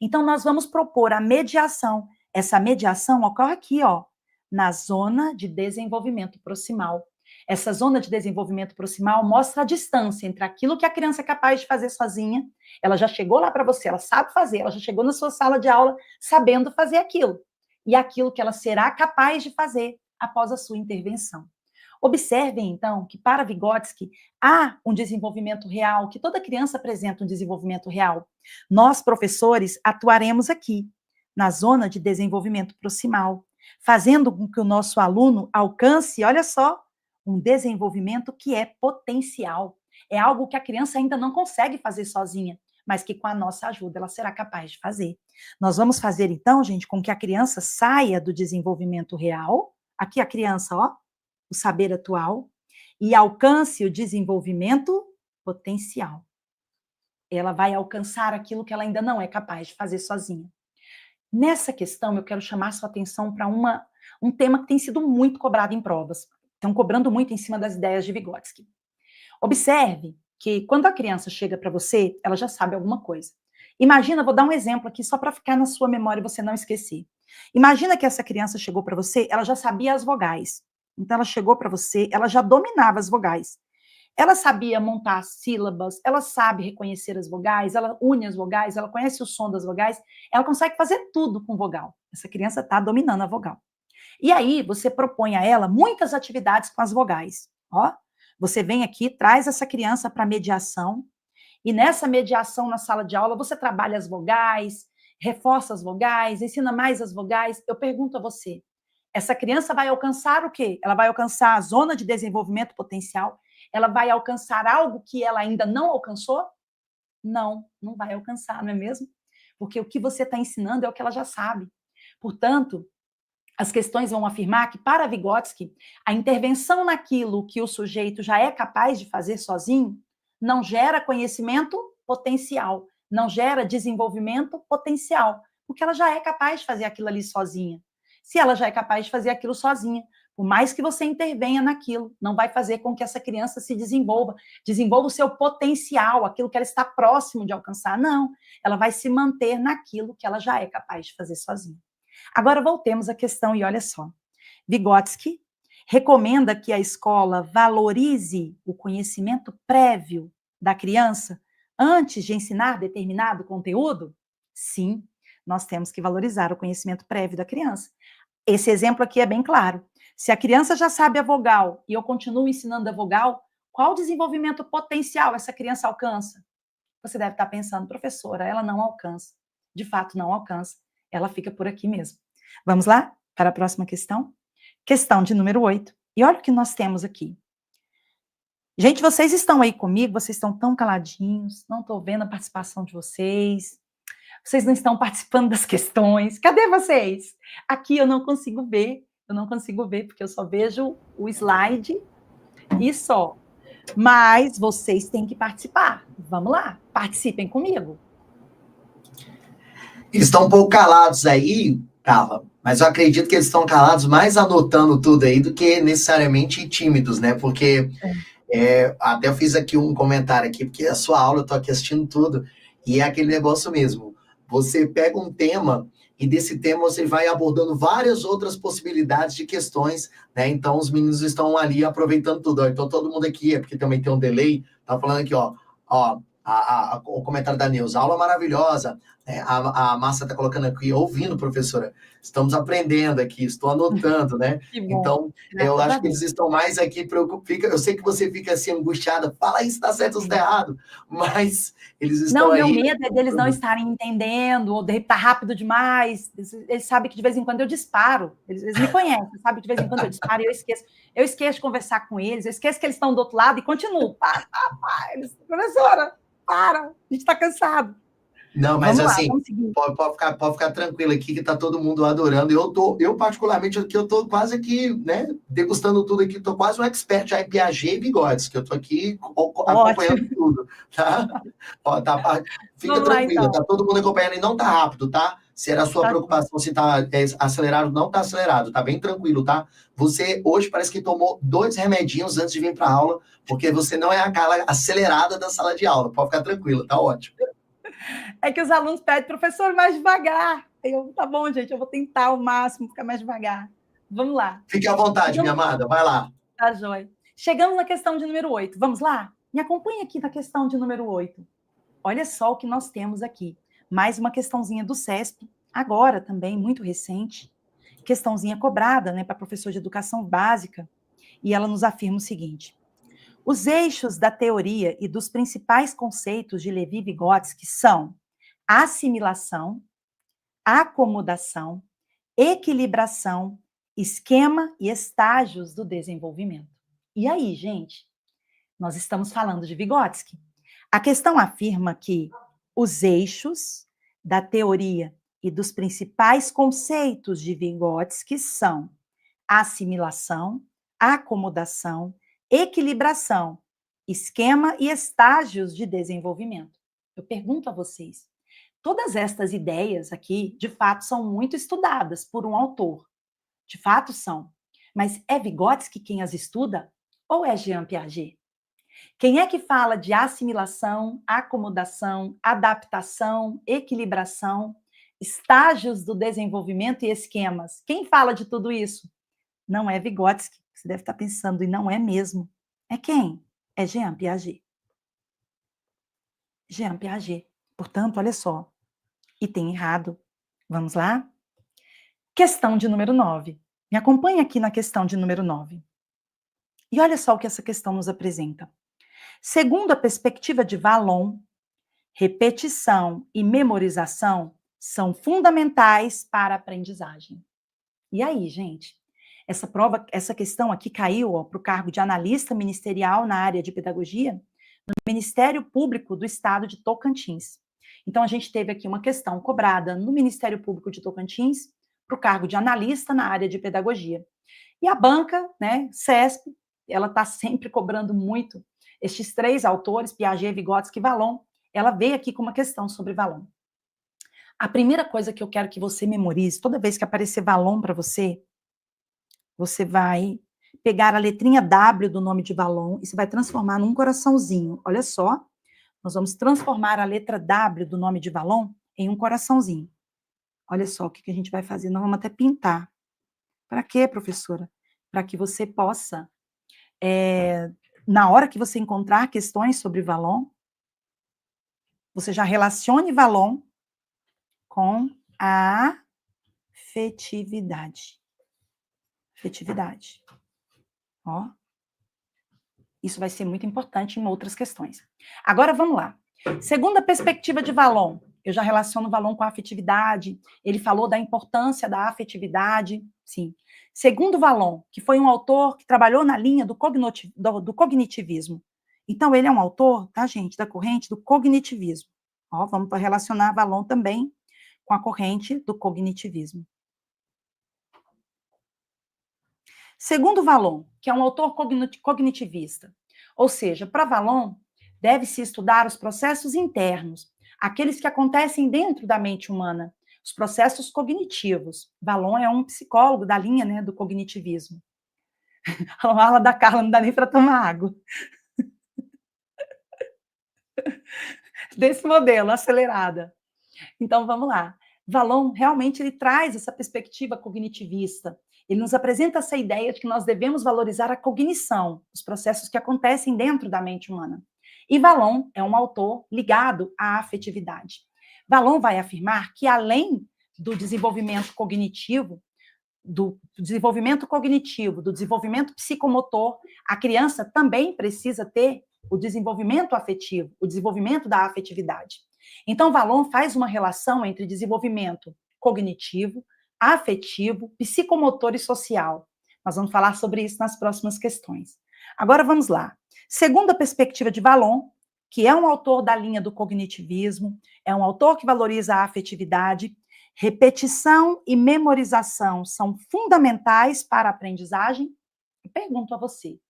Então, nós vamos propor a mediação. Essa mediação ocorre aqui, ó, na zona de desenvolvimento proximal. Essa zona de desenvolvimento proximal mostra a distância entre aquilo que a criança é capaz de fazer sozinha, ela já chegou lá para você, ela sabe fazer, ela já chegou na sua sala de aula sabendo fazer aquilo, e aquilo que ela será capaz de fazer após a sua intervenção. Observem, então, que para Vygotsky há um desenvolvimento real, que toda criança apresenta um desenvolvimento real. Nós, professores, atuaremos aqui, na zona de desenvolvimento proximal, fazendo com que o nosso aluno alcance, olha só, um desenvolvimento que é potencial. É algo que a criança ainda não consegue fazer sozinha, mas que com a nossa ajuda ela será capaz de fazer. Nós vamos fazer, então, gente, com que a criança saia do desenvolvimento real, aqui a criança, ó, o saber atual, e alcance o desenvolvimento potencial. Ela vai alcançar aquilo que ela ainda não é capaz de fazer sozinha. Nessa questão, eu quero chamar sua atenção para um tema que tem sido muito cobrado em provas. Estão cobrando muito em cima das ideias de Vygotsky. Observe que quando a criança chega para você, ela já sabe alguma coisa. Imagina, vou dar um exemplo aqui só para ficar na sua memória e você não esquecer. Imagina que essa criança chegou para você, ela já sabia as vogais. Então ela chegou para você, ela já dominava as vogais. Ela sabia montar sílabas, ela sabe reconhecer as vogais, ela une as vogais, ela conhece o som das vogais, ela consegue fazer tudo com vogal. Essa criança está dominando a vogal. E aí você propõe a ela muitas atividades com as vogais. Ó, você vem aqui, traz essa criança para mediação, e nessa mediação na sala de aula você trabalha as vogais, reforça as vogais, ensina mais as vogais. Eu pergunto a você, essa criança vai alcançar o quê? Ela vai alcançar a zona de desenvolvimento potencial? Ela vai alcançar algo que ela ainda não alcançou? Não, não vai alcançar, não é mesmo? Porque o que você está ensinando é o que ela já sabe. Portanto, as questões vão afirmar que, para Vygotsky, a intervenção naquilo que o sujeito já é capaz de fazer sozinho não gera conhecimento potencial, não gera desenvolvimento potencial, porque ela já é capaz de fazer aquilo ali sozinha. Se ela já é capaz de fazer aquilo sozinha, por mais que você intervenha naquilo, não vai fazer com que essa criança se desenvolva o seu potencial, aquilo que ela está próximo de alcançar. Não, ela vai se manter naquilo que ela já é capaz de fazer sozinha. Agora voltemos à questão e olha só. Vygotsky recomenda que a escola valorize o conhecimento prévio da criança antes de ensinar determinado conteúdo? Sim, nós temos que valorizar o conhecimento prévio da criança. Esse exemplo aqui é bem claro. Se a criança já sabe a vogal e eu continuo ensinando a vogal, qual desenvolvimento potencial essa criança alcança? Você deve estar pensando, professora, ela não alcança. De fato, não alcança. Ela fica por aqui mesmo. Vamos lá para a próxima questão? Questão de número 8. E olha o que nós temos aqui. Gente, vocês estão aí comigo? Vocês estão tão caladinhos? Não estou vendo a participação de vocês. Vocês não estão participando das questões. Cadê vocês? Aqui eu não consigo ver. Eu não consigo ver, porque eu só vejo o slide e só. Mas vocês têm que participar. Vamos lá, participem comigo. Eles estão um pouco calados aí, Carla, mas eu acredito que eles estão calados mais anotando tudo aí do que necessariamente tímidos, né? Porque até eu fiz aqui um comentário aqui, porque a sua aula, eu tô aqui assistindo tudo, e é aquele negócio mesmo. Você pega um tema e desse tema você vai abordando várias outras possibilidades de questões, né? Então os meninos estão ali aproveitando tudo. Então todo mundo aqui, é porque também tem um delay, tá falando aqui, ó, o comentário da Neuza, aula maravilhosa, né? A Márcia tá colocando aqui, ouvindo, professora, estamos aprendendo aqui, estou anotando, né? Então, eu acho que eles estão mais aqui preocupados, eu sei que você fica assim, angustiada, fala isso, tá certo ou está errado, mas eles estão aí... Não, meu medo é deles não estarem entendendo, ou de repente tá rápido demais, eles sabem que de vez em quando eu disparo, eles me conhecem, sabem que de vez em quando eu disparo e eu esqueço de conversar com eles, eu esqueço que eles estão do outro lado e continuo, professora, para, a gente está cansado. Não, mas vamos assim, lá, pode ficar tranquilo aqui que tá todo mundo adorando. Eu particularmente, aqui, eu tô quase aqui, né, degustando tudo aqui, tô quase um expert aí, Piaget e Vygotsky, que eu tô aqui acompanhando tudo, tá? Ó, fica vamos tranquila, lá, então. Tá todo mundo acompanhando e não tá rápido, tá? Se era a sua preocupação, se tá acelerado, não tá acelerado, tá bem tranquilo, tá? Você hoje parece que tomou 2 remedinhos antes de vir pra aula, porque você não é a cara acelerada da sala de aula, pode ficar tranquilo, tá ótimo. É que os alunos pedem, professor, mais devagar. Tá bom, gente, eu vou tentar ao máximo ficar mais devagar. Vamos lá. Fique à vontade, minha amada, vai lá. Tá, joia. Chegamos na questão de número 8. Vamos lá? Me acompanhe aqui na questão de número 8. Olha só o que nós temos aqui. Mais uma questãozinha do CESP, agora também, muito recente. Questãozinha cobrada, né, para professor de educação básica. E ela nos afirma o seguinte: os eixos da teoria e dos principais conceitos de Levi-Vygotsky são assimilação, acomodação, equilibração, esquema e estágios do desenvolvimento. E aí, gente? Nós estamos falando de Vygotsky. A questão afirma que os eixos da teoria e dos principais conceitos de Vygotsky são assimilação, acomodação, equilibração, esquema e estágios de desenvolvimento. Eu pergunto a vocês, todas estas ideias aqui, de fato, são muito estudadas por um autor. De fato são. Mas é Vygotsky quem as estuda ou é Jean Piaget? Quem é que fala de assimilação, acomodação, adaptação, equilibração, estágios do desenvolvimento e esquemas? Quem fala de tudo isso? Não é Vygotsky. Você deve estar pensando, e não é mesmo. É quem? É Jean Piaget. Jean Piaget. Portanto, olha só. E tem errado. Vamos lá? Questão de número 9. Me acompanhe aqui na questão de número 9. E olha só o que essa questão nos apresenta. Segundo a perspectiva de Vallon, repetição e memorização são fundamentais para a aprendizagem. E aí, gente? Essa questão aqui caiu para o cargo de analista ministerial na área de pedagogia no Ministério Público do Estado de Tocantins. Então, a gente teve aqui uma questão cobrada no Ministério Público de Tocantins para o cargo de analista na área de pedagogia. E a banca, né, CESP, ela está sempre cobrando muito estes três autores, Piaget, Vygotsky e Vallon. Ela veio aqui com uma questão sobre Vallon. A primeira coisa que eu quero que você memorize, toda vez que aparecer Vallon para você, você vai pegar a letrinha W do nome de Vallon e você vai transformar num coraçãozinho. Olha só, nós vamos transformar a letra W do nome de Vallon em um coraçãozinho. Olha só o que a gente vai fazer, nós vamos até pintar. Para quê, professora? Para que você possa, na hora que você encontrar questões sobre Vallon, você já relacione Vallon com a afetividade. Afetividade. Ó. Isso vai ser muito importante em outras questões. Agora, vamos lá. Segundo a perspectiva de Vallon, eu já relaciono Vallon com a afetividade, ele falou da importância da afetividade, sim. Segundo Vallon, que foi um autor que trabalhou na linha do cognitivismo. Então, ele é um autor, tá, gente, da corrente do cognitivismo. Ó, vamos relacionar Vallon também com a corrente do cognitivismo. Segundo Vallon, que é um autor cognitivista, ou seja, para Vallon, deve-se estudar os processos internos, aqueles que acontecem dentro da mente humana, os processos cognitivos. Vallon é um psicólogo da linha, né, do cognitivismo. A aula da Carla não dá nem para tomar água. Desse modelo, acelerada. Então, vamos lá. Vallon, realmente, ele traz essa perspectiva cognitivista. Ele nos apresenta essa ideia de que nós devemos valorizar a cognição, os processos que acontecem dentro da mente humana. E Vallon é um autor ligado à afetividade. Vallon vai afirmar que, além do desenvolvimento cognitivo, do desenvolvimento psicomotor, a criança também precisa ter o desenvolvimento afetivo, o desenvolvimento da afetividade. Então, Vallon faz uma relação entre desenvolvimento cognitivo, afetivo, psicomotor e social. Nós vamos falar sobre isso nas próximas questões. Agora, vamos lá. Segundo a perspectiva de Vallon, que é um autor da linha do cognitivismo, é um autor que valoriza a afetividade, repetição e memorização são fundamentais para a aprendizagem? Eu pergunto a você,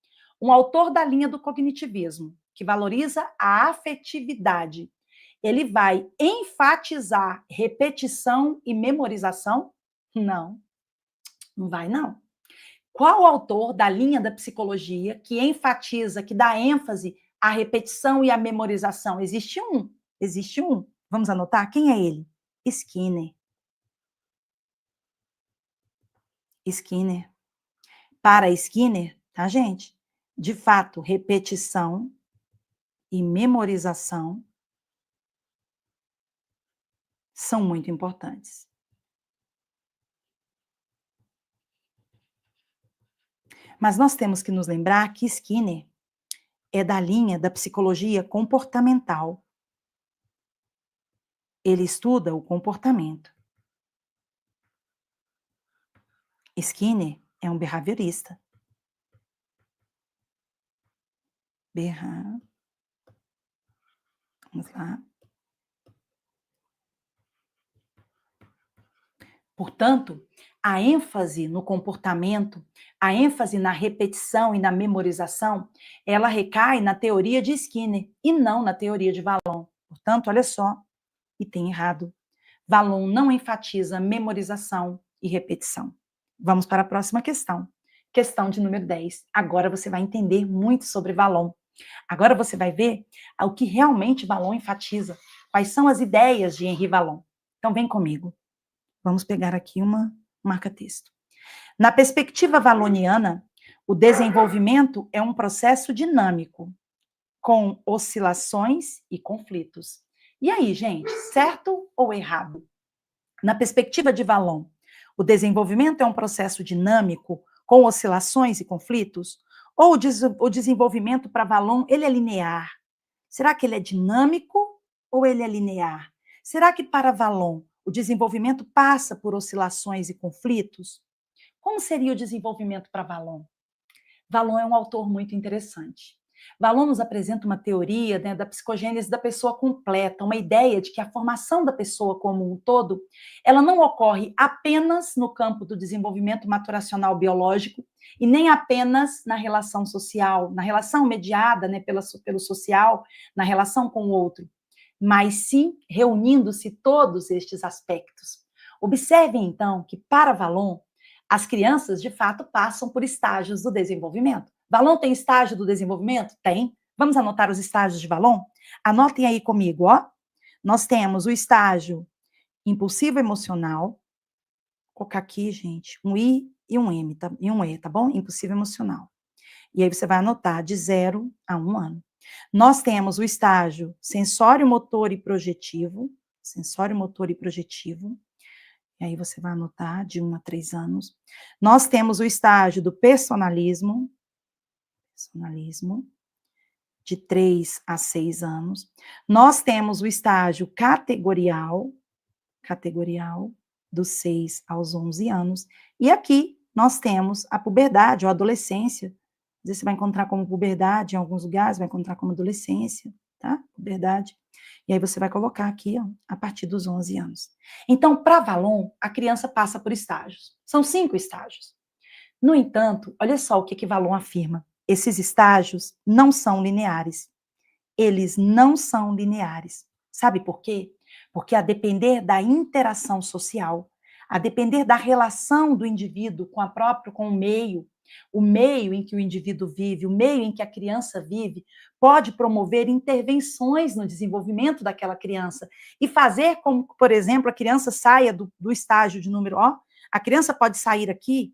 um autor da linha do cognitivismo, que valoriza a afetividade, ele vai enfatizar repetição e memorização? Não, não vai não. Qual autor da linha da psicologia que enfatiza, que dá ênfase à repetição e à memorização? Existe um. Vamos anotar? Quem é ele? Skinner. Skinner. Para Skinner, tá, gente? De fato, repetição e memorização são muito importantes. Mas nós temos que nos lembrar que Skinner é da linha da psicologia comportamental. Ele estuda o comportamento. Skinner é um behaviorista. Vamos lá. Portanto, a ênfase no comportamento, a ênfase na repetição e na memorização, ela recai na teoria de Skinner e não na teoria de Vallon. Portanto, olha só, e tem errado. Vallon não enfatiza memorização e repetição. Vamos para a próxima questão. Questão de número 10. Agora você vai entender muito sobre Vallon. Agora você vai ver o que realmente Vallon enfatiza. Quais são as ideias de Henri Vallon. Então, vem comigo. Vamos pegar aqui uma marca-texto. Na perspectiva valoniana, o desenvolvimento é um processo dinâmico, com oscilações e conflitos. E aí, gente, certo ou errado? Na perspectiva de Vallon, o desenvolvimento é um processo dinâmico, com oscilações e conflitos? Ou o desenvolvimento para Vallon, ele é linear? Será que ele é dinâmico ou ele é linear? Será que para Vallon o desenvolvimento passa por oscilações e conflitos? Como seria o desenvolvimento para Vallon? Vallon é um autor muito interessante. Vallon nos apresenta uma teoria, né, da psicogênese da pessoa completa, uma ideia de que a formação da pessoa como um todo, ela não ocorre apenas no campo do desenvolvimento maturacional biológico e nem apenas na relação social, na relação mediada, né, pelo social, na relação com o outro, mas sim reunindo-se todos estes aspectos. Observem, então, que para Vallon, as crianças, de fato, passam por estágios do desenvolvimento. Vallon tem estágio do desenvolvimento? Tem. Vamos anotar os estágios de Vallon? Anotem aí comigo, ó. Nós temos o estágio impulsivo emocional. Vou colocar aqui, gente, um I e um M, tá? E um E, tá bom? Impulsivo emocional. E aí você vai anotar de 0 a 1 ano. Nós temos o estágio sensório, motor e projetivo. Sensório, motor e projetivo. E aí você vai anotar de 1 a 3 anos. Nós temos o estágio do personalismo, de 3 a 6 anos. Nós temos o estágio categorial, dos 6 aos 11 anos. E aqui nós temos a puberdade, ou adolescência. Às vezes você vai encontrar como puberdade, em alguns lugares vai encontrar como adolescência, tá? Puberdade. E aí você vai colocar aqui, ó, a partir dos 11 anos. Então, para Vallon, a criança passa por estágios. São 5 estágios. No entanto, olha só o que Vallon afirma. Esses estágios não são lineares. Eles não são lineares. Sabe por quê? Porque a depender da interação social, a depender da relação do indivíduo com o meio em que o indivíduo vive, o meio em que a criança vive, pode promover intervenções no desenvolvimento daquela criança e fazer com, por exemplo, a criança saia do estágio de número, ó, a criança pode sair aqui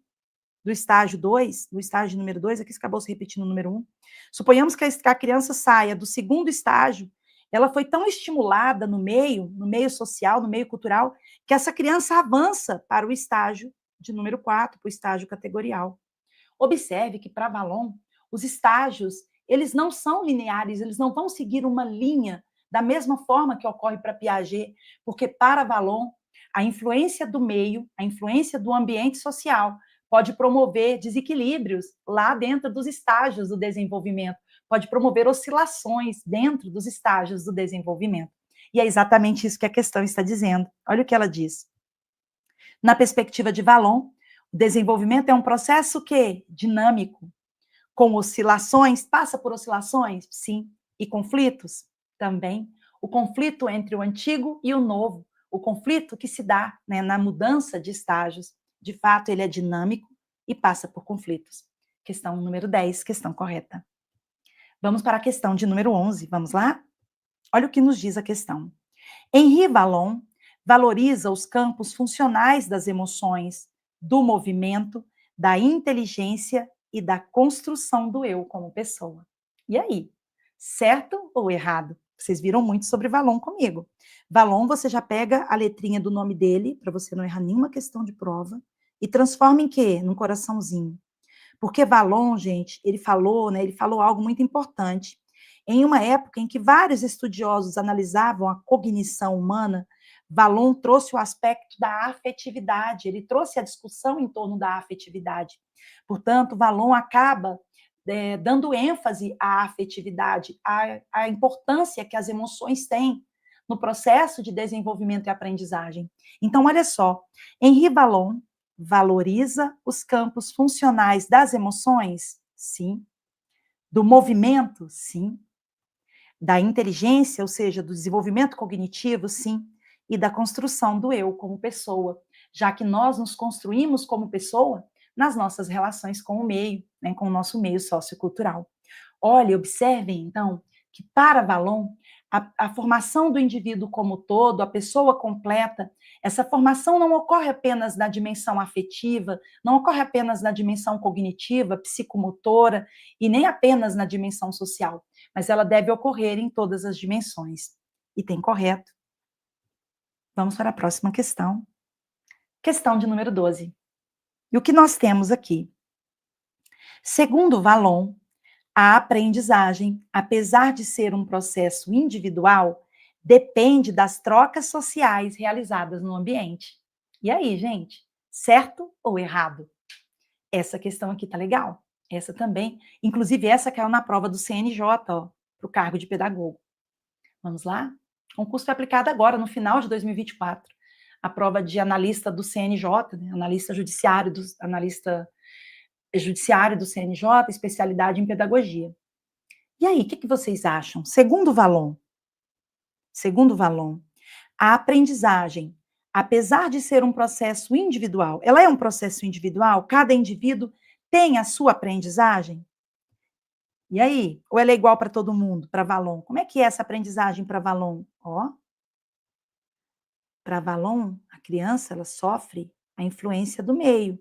do estágio 2, do estágio número 2, aqui acabou se repetindo o número 1. Suponhamos que a criança saia do segundo estágio, ela foi tão estimulada no meio social, no meio cultural, que essa criança avança para o estágio de número 4, para o estágio categorial. Observe que para Vallon, os estágios, eles não são lineares, eles não vão seguir uma linha da mesma forma que ocorre para Piaget, porque para Vallon, a influência do meio, a influência do ambiente social pode promover desequilíbrios lá dentro dos estágios do desenvolvimento, pode promover oscilações dentro dos estágios do desenvolvimento. E é exatamente isso que a questão está dizendo. Olha o que ela diz. Na perspectiva de Vallon, o desenvolvimento é um processo que dinâmico, com oscilações, passa por oscilações? Sim. E conflitos? Também. O conflito entre o antigo e o novo, o conflito que se dá, né, na mudança de estágios. De fato, ele é dinâmico e passa por conflitos. Questão número 10, questão correta. Vamos para a questão de número 11, vamos lá? Olha o que nos diz a questão. Henri Vallon valoriza os campos funcionais das emoções, do movimento, da inteligência e da construção do eu como pessoa. E aí, certo ou errado? Vocês viram muito sobre Vallon comigo. Vallon, você já pega a letrinha do nome dele, para você não errar nenhuma questão de prova, e transforma em quê? Num coraçãozinho. Porque Vallon, gente, ele falou algo muito importante. Em uma época em que vários estudiosos analisavam a cognição humana, Vallon trouxe o aspecto da afetividade, ele trouxe a discussão em torno da afetividade. Portanto, Vallon acaba dando ênfase à afetividade, à importância que as emoções têm no processo de desenvolvimento e aprendizagem. Então, olha só, Henri Vallon valoriza os campos funcionais das emoções? Sim. Do movimento? Sim. Da inteligência, ou seja, do desenvolvimento cognitivo? Sim. E da construção do eu como pessoa, já que nós nos construímos como pessoa nas nossas relações com o meio, né, com o nosso meio sociocultural. Olha, observem, então, que para Vallon, a formação do indivíduo como todo, a pessoa completa, essa formação não ocorre apenas na dimensão afetiva, não ocorre apenas na dimensão cognitiva, psicomotora, e nem apenas na dimensão social, mas ela deve ocorrer em todas as dimensões. E tem correto. Vamos para a próxima questão. Questão de número 12. E o que nós temos aqui? Segundo Vallon, a aprendizagem, apesar de ser um processo individual, depende das trocas sociais realizadas no ambiente. E aí, gente, certo ou errado? Essa questão aqui tá legal. Essa também, inclusive essa caiu na prova do CNJ, ó, para o cargo de pedagogo. Vamos lá? O concurso foi aplicado agora, no final de 2024. A prova de analista do CNJ, né, analista judiciário do CNJ, especialidade em pedagogia. E aí, o que vocês acham? Segundo Vallon, a aprendizagem, apesar de ser um processo individual, ela é um processo individual? Cada indivíduo tem a sua aprendizagem? E aí? Ou ela é igual para todo mundo, para Vallon? Como é que é essa aprendizagem para Vallon? Ó, para Vallon, a criança ela sofre a influência do meio,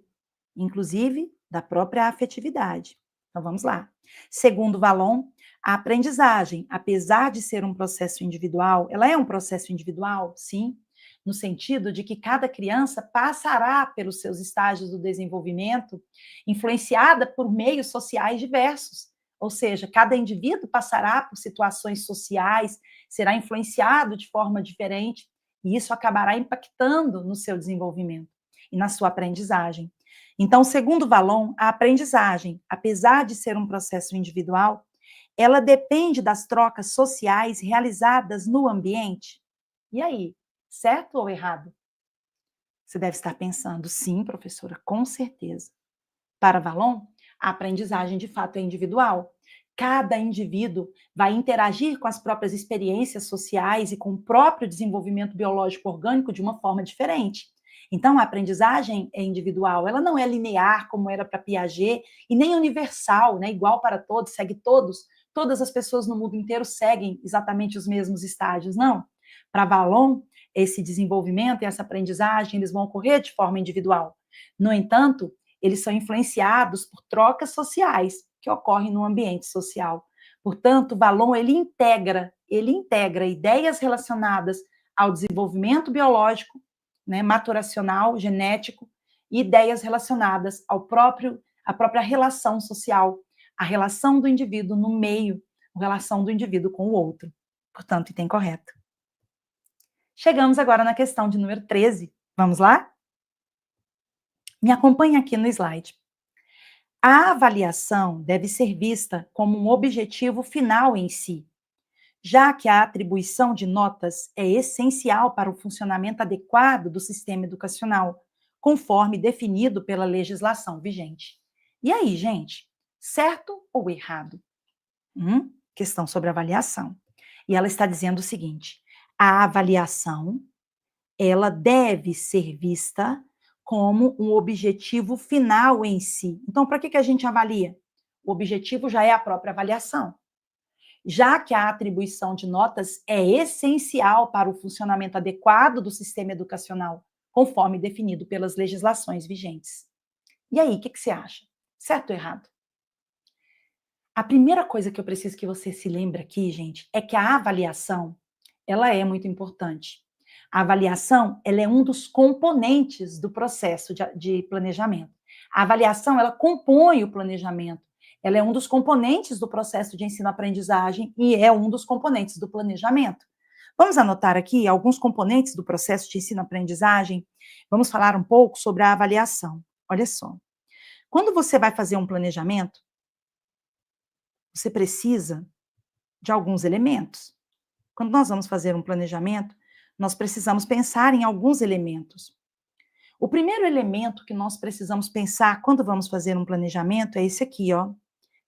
inclusive da própria afetividade. Então vamos lá. Segundo Vallon, a aprendizagem, apesar de ser um processo individual, ela é um processo individual? Sim, no sentido de que cada criança passará pelos seus estágios do desenvolvimento, influenciada por meios sociais diversos. Ou seja, cada indivíduo passará por situações sociais, será influenciado de forma diferente, e isso acabará impactando no seu desenvolvimento e na sua aprendizagem. Então, segundo Vallon, a aprendizagem, apesar de ser um processo individual, ela depende das trocas sociais realizadas no ambiente. E aí, certo ou errado? Você deve estar pensando, sim, professora, com certeza. Para Vallon, a aprendizagem de fato é individual. Cada indivíduo vai interagir com as próprias experiências sociais e com o próprio desenvolvimento biológico orgânico de uma forma diferente. Então, a aprendizagem é individual, ela não é linear, como era para Piaget, e nem universal, né, igual para todos, segue todos. Todas as pessoas no mundo inteiro seguem exatamente os mesmos estágios, não. Para Vallon, esse desenvolvimento e essa aprendizagem, eles vão ocorrer de forma individual. No entanto, eles são influenciados por trocas sociais que ocorrem no ambiente social. Portanto, Vallon, ele integra ideias relacionadas ao desenvolvimento biológico, né, maturacional, genético, e ideias relacionadas à própria relação social, a relação do indivíduo no meio, a relação do indivíduo com o outro. Portanto, item correto. Chegamos agora na questão de número 13. Vamos lá? Me acompanhe aqui no slide. A avaliação deve ser vista como um objetivo final em si, já que a atribuição de notas é essencial para o funcionamento adequado do sistema educacional, conforme definido pela legislação vigente. E aí, gente, certo ou errado? Questão sobre avaliação. E ela está dizendo o seguinte: a avaliação, ela deve ser vista como um objetivo final em si. Então, para que a gente avalia? O objetivo já é a própria avaliação. Já que a atribuição de notas é essencial para o funcionamento adequado do sistema educacional, conforme definido pelas legislações vigentes. E aí, o que você acha? Certo ou errado? A primeira coisa que eu preciso que você se lembre aqui, gente, é que a avaliação, ela é muito importante. A avaliação, ela é um dos componentes do processo de planejamento. A avaliação, ela compõe o planejamento. Ela é um dos componentes do processo de ensino-aprendizagem e é um dos componentes do planejamento. Vamos anotar aqui alguns componentes do processo de ensino-aprendizagem. Vamos falar um pouco sobre a avaliação. Olha só. Quando você vai fazer um planejamento, você precisa de alguns elementos. quando nós vamos fazer um planejamento, nós precisamos pensar em alguns elementos. O primeiro elemento que nós precisamos pensar quando vamos fazer um planejamento é esse aqui, ó.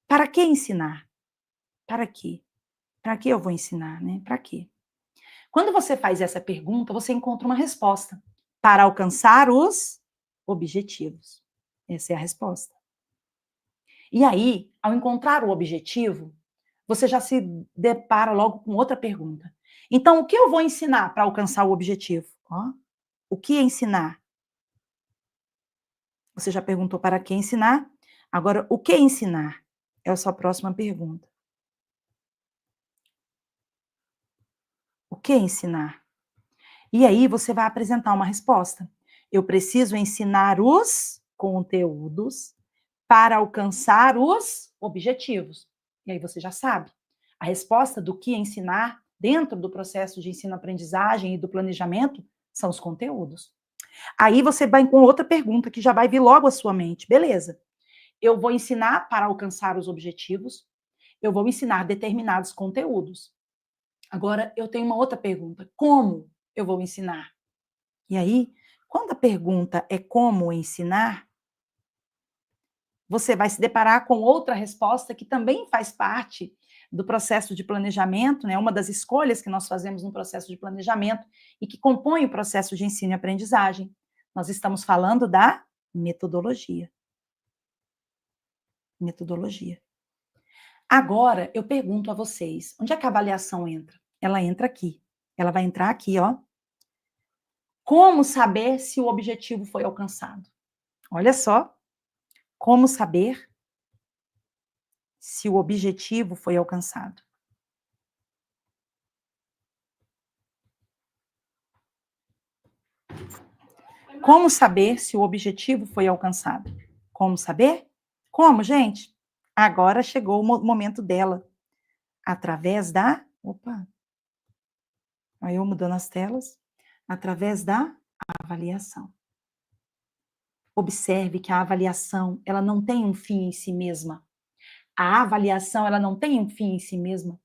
Para que ensinar? Para quê? Para que eu vou ensinar, né? Para quê? Quando você faz essa pergunta, você encontra uma resposta. Para alcançar os objetivos. Essa é a resposta. E aí, ao encontrar o objetivo, você já se depara logo com outra pergunta. Então, o que eu vou ensinar para alcançar o objetivo? Ó, o que ensinar? Você já perguntou para que ensinar? Agora, o que ensinar? É a sua próxima pergunta. O que ensinar? E aí você vai apresentar uma resposta. Eu preciso ensinar os conteúdos para alcançar os objetivos. E aí você já sabe. A resposta do que ensinar dentro do processo de ensino-aprendizagem e do planejamento são os conteúdos. Aí você vai com outra pergunta que já vai vir logo à sua mente. Beleza. Eu vou ensinar para alcançar os objetivos. Eu vou ensinar determinados conteúdos. Agora, eu tenho uma outra pergunta. Como eu vou ensinar? E aí, quando a pergunta é como ensinar, você vai se deparar com outra resposta que também faz parte do processo de planejamento, né? Uma das escolhas que nós fazemos no processo de planejamento e que compõe o processo de ensino e aprendizagem. Nós estamos falando da metodologia. Metodologia. Agora, eu pergunto a vocês, onde é que a avaliação entra? Ela entra aqui. Ela vai entrar aqui, ó. Como saber se o objetivo foi alcançado? Olha só. Como saber se o objetivo foi alcançado? Como saber se o objetivo foi alcançado? Como saber? Como, gente? Agora chegou o momento dela. Através da... Opa! Aí eu mudando as telas. Através da avaliação. Observe que a avaliação, ela não tem um fim em si mesma. A avaliação, ela não tem um fim em si mesma.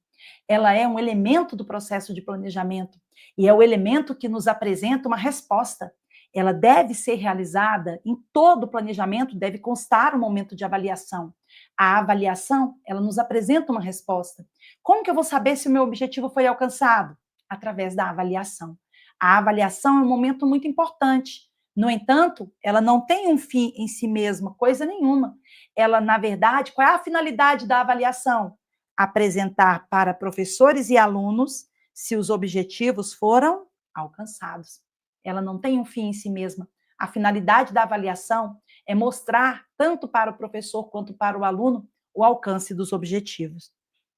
Ela é um elemento do processo de planejamento e é o elemento que nos apresenta uma resposta. Ela deve ser realizada em todo o planejamento, deve constar um momento de avaliação. A avaliação, ela nos apresenta uma resposta. Como que eu vou saber se o meu objetivo foi alcançado? Através da avaliação. A avaliação é um momento muito importante. No entanto, ela não tem um fim em si mesma, coisa nenhuma. Ela, na verdade, qual é a finalidade da avaliação? Apresentar para professores e alunos se os objetivos foram alcançados. Ela não tem um fim em si mesma. A finalidade da avaliação é mostrar, tanto para o professor quanto para o aluno, o alcance dos objetivos.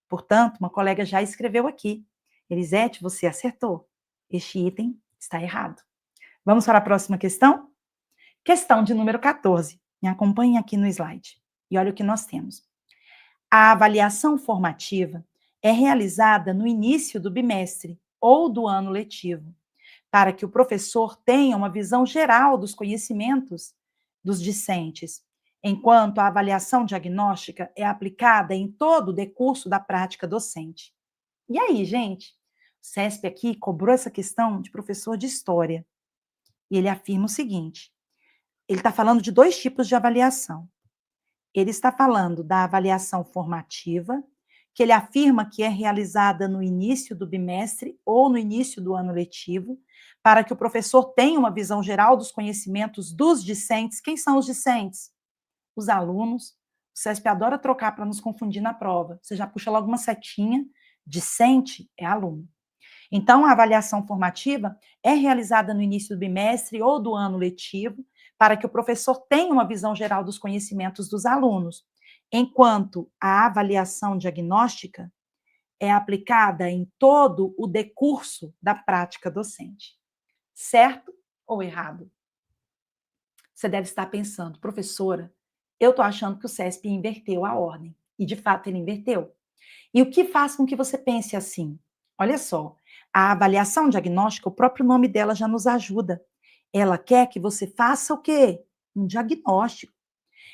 Portanto, uma colega já escreveu aqui. Elisete, você acertou. Este item está errado. Vamos para a próxima questão? Questão de número 14. Me acompanhe aqui no slide. E olha o que nós temos. A avaliação formativa é realizada no início do bimestre ou do ano letivo, para que o professor tenha uma visão geral dos conhecimentos dos discentes, enquanto a avaliação diagnóstica é aplicada em todo o decurso da prática docente. E aí, gente? O CESP aqui cobrou essa questão de professor de história. E ele afirma o seguinte: ele está falando de dois tipos de avaliação. Ele está falando da avaliação formativa, que ele afirma que é realizada no início do bimestre ou no início do ano letivo, para que o professor tenha uma visão geral dos conhecimentos dos discentes. Quem são os discentes? Os alunos. O CESP adora trocar para nos confundir na prova. Você já puxa logo uma setinha. Discente é aluno. Então, a avaliação formativa é realizada no início do bimestre ou do ano letivo, para que o professor tenha uma visão geral dos conhecimentos dos alunos, enquanto a avaliação diagnóstica é aplicada em todo o decurso da prática docente. Certo ou errado? Você deve estar pensando, professora, eu estou achando que o CESP inverteu a ordem. E, de fato, ele inverteu. E o que faz com que você pense assim? Olha só, a avaliação diagnóstica, o próprio nome dela já nos ajuda. Ela quer que você faça o quê? Um diagnóstico.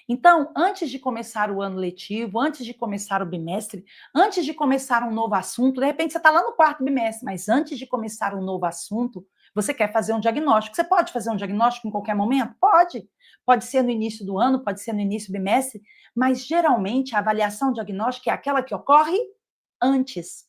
Então, antes de começar o ano letivo, antes de começar o bimestre, antes de começar um novo assunto, de repente você está lá no quarto bimestre, mas antes de começar um novo assunto, você quer fazer um diagnóstico. Você pode fazer um diagnóstico em qualquer momento? Pode. Pode ser no início do ano, pode ser no início do bimestre, mas geralmente a avaliação diagnóstica é aquela que ocorre antes.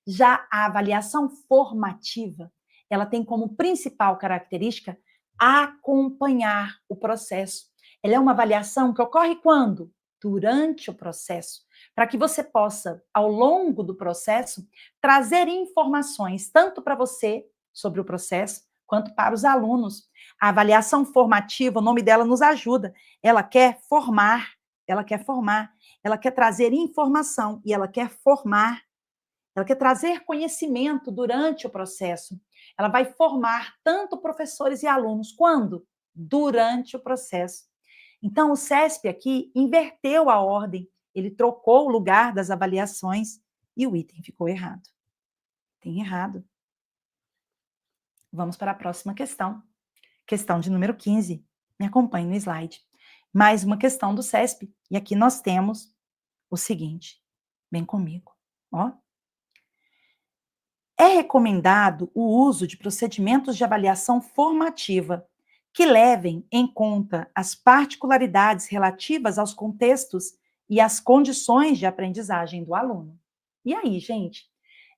Já a avaliação formativa, ela tem como principal característica acompanhar o processo. Ela é uma avaliação que ocorre quando? Durante o processo, para que você possa, ao longo do processo, trazer informações tanto para você sobre o processo, quanto para os alunos. A avaliação formativa, o nome dela nos ajuda. Ela quer formar, ela quer formar, ela quer trazer informação e ela quer formar. Ela quer trazer conhecimento durante o processo. Ela vai formar tanto professores e alunos. Quando? Durante o processo. Então, o CESP aqui inverteu a ordem. Ele trocou o lugar das avaliações e o item ficou errado. Tem errado. Vamos para a próxima questão. Questão de número 15. Me acompanhe no slide. Mais uma questão do CESP. E aqui nós temos o seguinte. Vem comigo. Ó. É recomendado o uso de procedimentos de avaliação formativa que levem em conta as particularidades relativas aos contextos e às condições de aprendizagem do aluno. E aí, gente?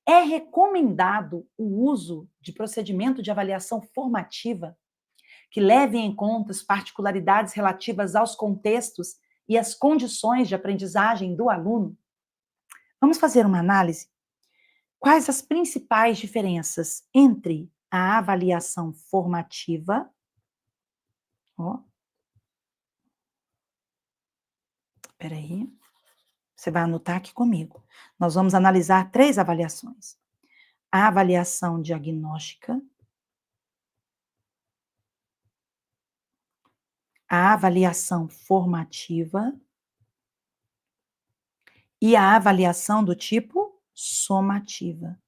É recomendado o uso de procedimento de avaliação formativa que levem em conta as particularidades relativas aos contextos e às condições de aprendizagem do aluno? Vamos fazer uma análise? Quais as principais diferenças entre a avaliação formativa? Ó, espera aí. Você vai anotar aqui comigo. Nós vamos analisar 3 avaliações. A avaliação diagnóstica, a avaliação formativa e a avaliação do tipo somativa.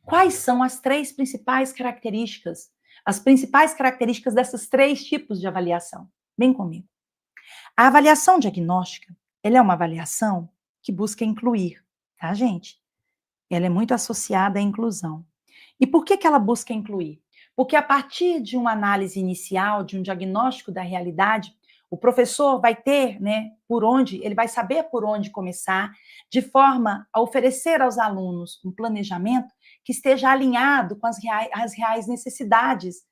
Quais são as 3 principais características? As principais características desses 3 tipos de avaliação. Vem comigo. A avaliação diagnóstica, ela é uma avaliação que busca incluir, tá, gente? Ela é muito associada à inclusão. E por que ela busca incluir? Porque a partir de uma análise inicial, de um diagnóstico da realidade, o professor vai ter, né, ele vai saber por onde começar, de forma a oferecer aos alunos um planejamento que esteja alinhado com as reais necessidades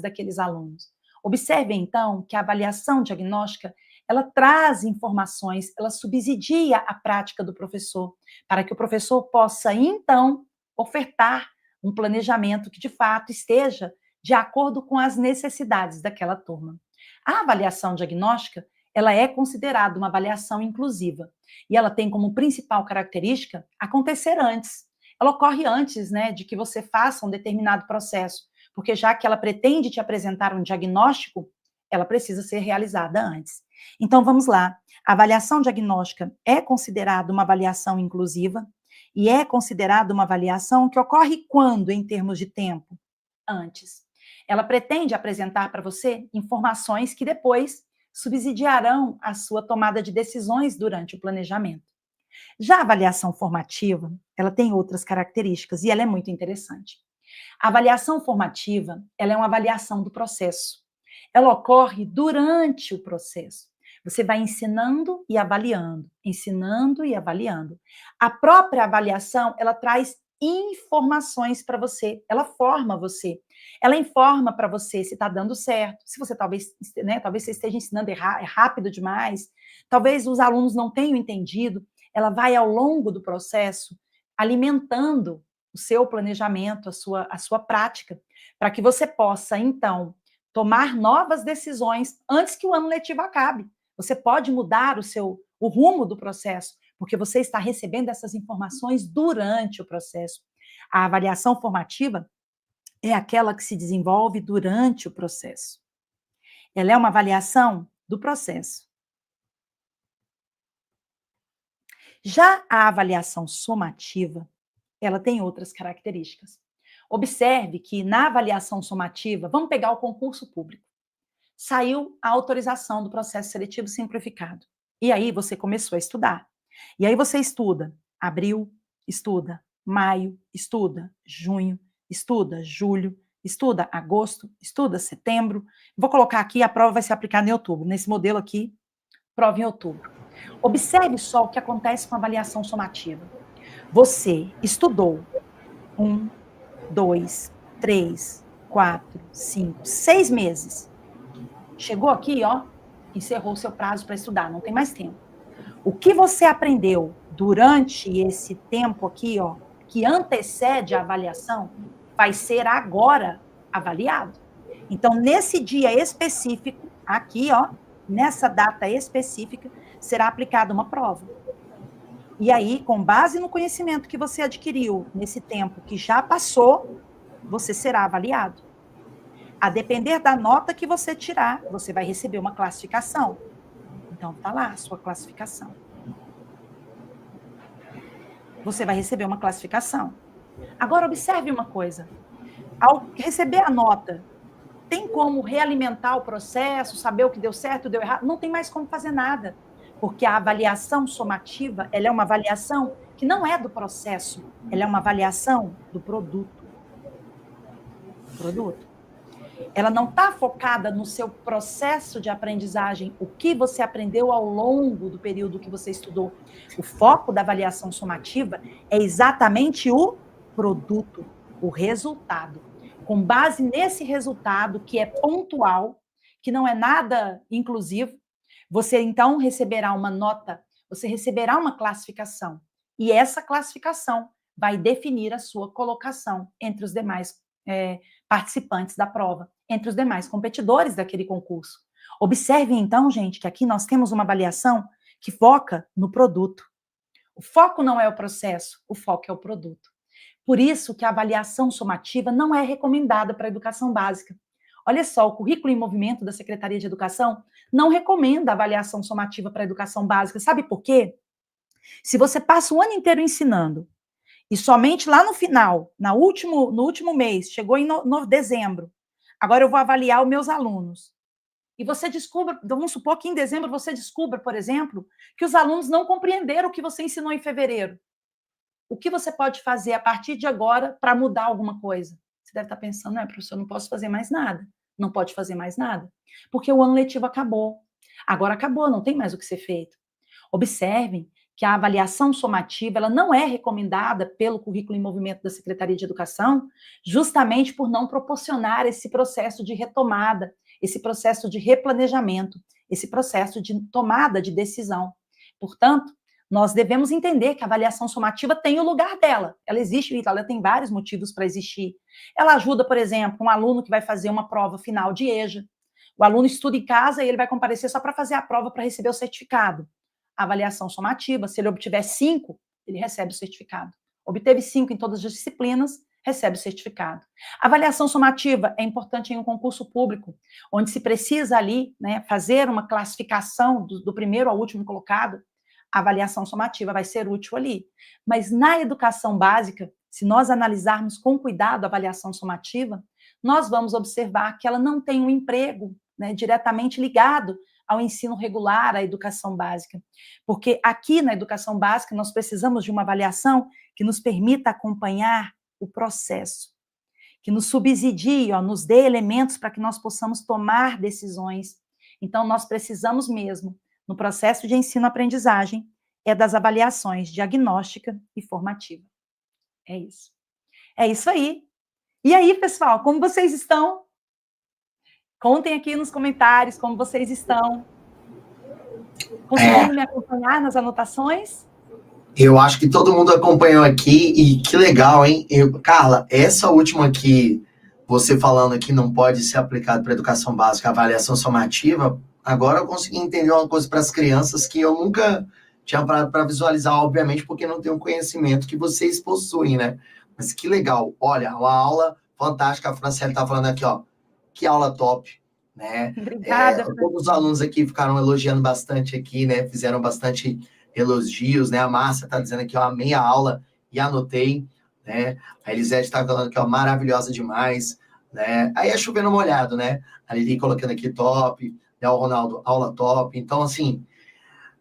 daqueles alunos. Observe, então, que a avaliação diagnóstica, ela traz informações, ela subsidia a prática do professor, para que o professor possa, então, ofertar um planejamento que, de fato, esteja de acordo com as necessidades daquela turma. A avaliação diagnóstica, ela é considerada uma avaliação inclusiva, e ela tem como principal característica acontecer antes. Ela ocorre antes, né, de que você faça um determinado processo, porque já que ela pretende te apresentar um diagnóstico, ela precisa ser realizada antes. Então, vamos lá. A avaliação diagnóstica é considerada uma avaliação inclusiva e é considerada uma avaliação que ocorre quando, em termos de tempo? Antes. Ela pretende apresentar para você informações que depois subsidiarão a sua tomada de decisões durante o planejamento. Já a avaliação formativa, ela tem outras características e ela é muito interessante. A avaliação formativa, ela é uma avaliação do processo. Ela ocorre durante o processo. Você vai ensinando e avaliando, ensinando e avaliando. A própria avaliação, ela traz informações para você, ela forma você. Ela informa para você se está dando certo, se você talvez você esteja ensinando rápido demais, talvez os alunos não tenham entendido. Ela vai, ao longo do processo, alimentando o seu planejamento, a sua prática, para que você possa, então, tomar novas decisões antes que o ano letivo acabe. Você pode mudar o rumo do processo, porque você está recebendo essas informações durante o processo. A avaliação formativa é aquela que se desenvolve durante o processo. Ela é uma avaliação do processo. Já a avaliação somativa, ela tem outras características. Observe que na avaliação somativa, vamos pegar o concurso público. saiu a autorização do processo seletivo simplificado. E aí você começou a estudar. E aí você estuda abril, estuda maio, estuda junho, estuda julho, estuda agosto, estuda setembro. Vou colocar aqui, a prova vai ser aplicada em outubro. Nesse modelo aqui, prova em outubro. Observe só o que acontece com a avaliação somativa. Você estudou 1, 2, 3, 4, 5, 6 meses. Chegou aqui, ó, encerrou o seu prazo para estudar, não tem mais tempo. O que você aprendeu durante esse tempo aqui, ó, que antecede a avaliação, vai ser agora avaliado. Então, nesse dia específico, aqui, ó, nessa data específica, será aplicada uma prova. E aí, com base no conhecimento que você adquiriu nesse tempo que já passou, você será avaliado. A depender da nota que você tirar, você vai receber uma classificação. Então, tá lá a sua classificação. Você vai receber uma classificação. Agora, observe uma coisa. Ao receber a nota, tem como realimentar o processo, saber o que deu certo, deu errado? Não tem mais como fazer nada. Porque a avaliação somativa, ela é uma avaliação que não é do processo, ela é uma avaliação do produto. Ela não está focada no seu processo de aprendizagem, o que você aprendeu ao longo do período que você estudou. O foco da avaliação somativa é exatamente o produto, o resultado. Com base nesse resultado, que é pontual, que não é nada inclusivo, você então receberá uma nota, você receberá uma classificação. E essa classificação vai definir a sua colocação entre os demais participantes da prova, entre os demais competidores daquele concurso. Observe, então, gente, que aqui nós temos uma avaliação que foca no produto. O foco não é o processo, o foco é o produto. Por isso que a avaliação somativa não é recomendada para a educação básica. Olha só, o currículo em movimento da Secretaria de Educação não recomenda a avaliação somativa para a educação básica. Sabe por quê? Se você passa o ano inteiro ensinando e somente lá no final, no último mês, chegou em dezembro, agora eu vou avaliar os meus alunos. E você descubra, vamos supor que em dezembro você descubra, por exemplo, que os alunos não compreenderam o que você ensinou em fevereiro. O que você pode fazer a partir de agora para mudar alguma coisa? Você deve estar pensando, professor, não posso fazer mais nada. Não pode fazer mais nada. Porque o ano letivo acabou. Agora acabou, não tem mais o que ser feito. Observem que a avaliação somativa ela não é recomendada pelo currículo em movimento da Secretaria de Educação, justamente por não proporcionar esse processo de retomada, esse processo de replanejamento, esse processo de tomada de decisão. Portanto, nós devemos entender que a avaliação somativa tem o lugar dela. Ela existe, ela tem vários motivos para existir. Ela ajuda, por exemplo, um aluno que vai fazer uma prova final de EJA. O aluno estuda em casa e ele vai comparecer só para fazer a prova para receber o certificado. A avaliação somativa, se ele obtiver 5, ele recebe o certificado. Obteve 5 em todas as disciplinas, recebe o certificado. A avaliação somativa é importante em um concurso público, onde se precisa ali fazer uma classificação do primeiro ao último colocado. A avaliação somativa vai ser útil ali. Mas na educação básica, se nós analisarmos com cuidado a avaliação somativa, nós vamos observar que ela não tem um emprego diretamente ligado ao ensino regular, à educação básica. Porque aqui na educação básica nós precisamos de uma avaliação que nos permita acompanhar o processo, que nos subsidie, nos dê elementos para que nós possamos tomar decisões. Então, nós precisamos mesmo, no processo de ensino-aprendizagem, das avaliações diagnóstica e formativa. É isso. É isso aí. E aí, pessoal, como vocês estão? Contem aqui nos comentários como vocês estão. Conseguindo me acompanhar nas anotações? Eu acho que todo mundo acompanhou aqui e que legal, hein? Carla, essa última aqui, você falando que não pode ser aplicado para educação básica, avaliação somativa, agora eu consegui entender uma coisa para as crianças que eu nunca tinha parado para visualizar, obviamente, porque não tenho conhecimento que vocês possuem, né? Mas que legal. Olha, uma aula fantástica. A Franciele está falando aqui, ó. Que aula top, né? Obrigada. Todos os alunos aqui ficaram elogiando bastante aqui, né? Fizeram bastante elogios, né? A Márcia está dizendo aqui, ó, amei a aula e anotei, né? A Elisete está falando aqui, ó, maravilhosa demais, né? Aí é chovendo molhado, né? A Lili colocando aqui top, né? O Ronaldo, aula top. Então, assim,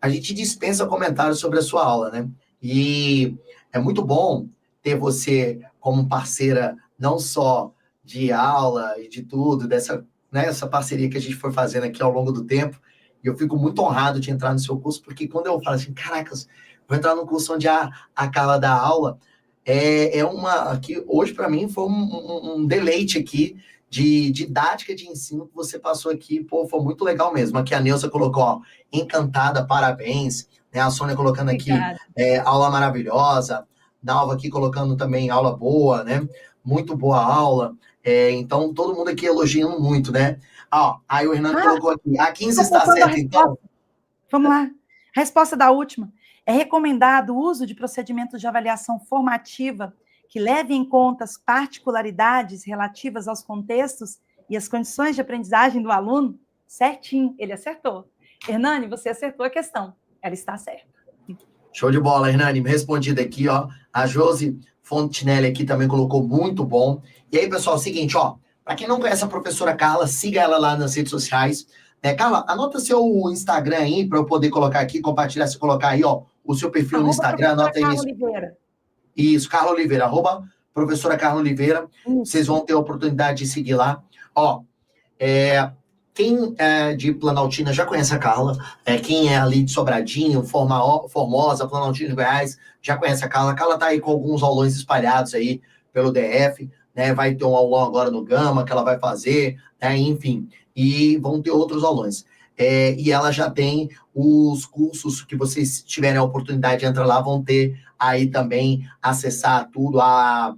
a gente dispensa comentários sobre a sua aula, né? E é muito bom ter você como parceira, não só de aula e de tudo, dessa, né, essa parceria que a gente foi fazendo aqui ao longo do tempo. E eu fico muito honrado de entrar no seu curso, porque quando eu falo assim, caracas, vou entrar no curso onde a Carla dá aula, é uma, que hoje para mim foi um deleite aqui de didática de ensino que você passou aqui, pô, foi muito legal mesmo. Aqui a Neuza colocou, ó, encantada, parabéns, né? A Sônia colocando aqui, Obrigada. aula maravilhosa, Dalva aqui colocando também aula boa, né? Muito boa aula. Então, todo mundo aqui elogiando muito, né? Ó, aí o Hernando colocou aqui, a 15 Estou está faltando a certo, então? resposta. Vamos lá. Resposta da última. É recomendado o uso de procedimentos de avaliação formativa que leve em conta as particularidades relativas aos contextos e as condições de aprendizagem do aluno? Certinho, ele acertou. Hernani, você acertou a questão. Ela está certa. Show de bola, Hernani. Respondida aqui, ó. A Josi Fontinelli aqui também colocou muito bom. E aí, pessoal, seguinte, ó. Para quem não conhece a professora Carla, siga ela lá nas redes sociais. Carla, anota seu Instagram aí para eu poder colocar aqui, compartilhar, se colocar aí, ó, o seu perfil no Instagram. Anota aí. Carla Oliveira. Isso, Carla Oliveira, @ professora Carla Oliveira. Vocês vão ter a oportunidade de seguir lá. Ó, quem é de Planaltina já conhece a Carla. Quem é ali de Sobradinho, Formosa, Planaltina de Goiás, já conhece a Carla. A Carla tá aí com alguns aulões espalhados aí pelo DF, né? Vai ter um aulão agora no Gama que ela vai fazer, né? Enfim. E vão ter outros aulões. E ela já tem os cursos que vocês tiverem a oportunidade de entrar lá, vão ter aí também, acessar tudo. A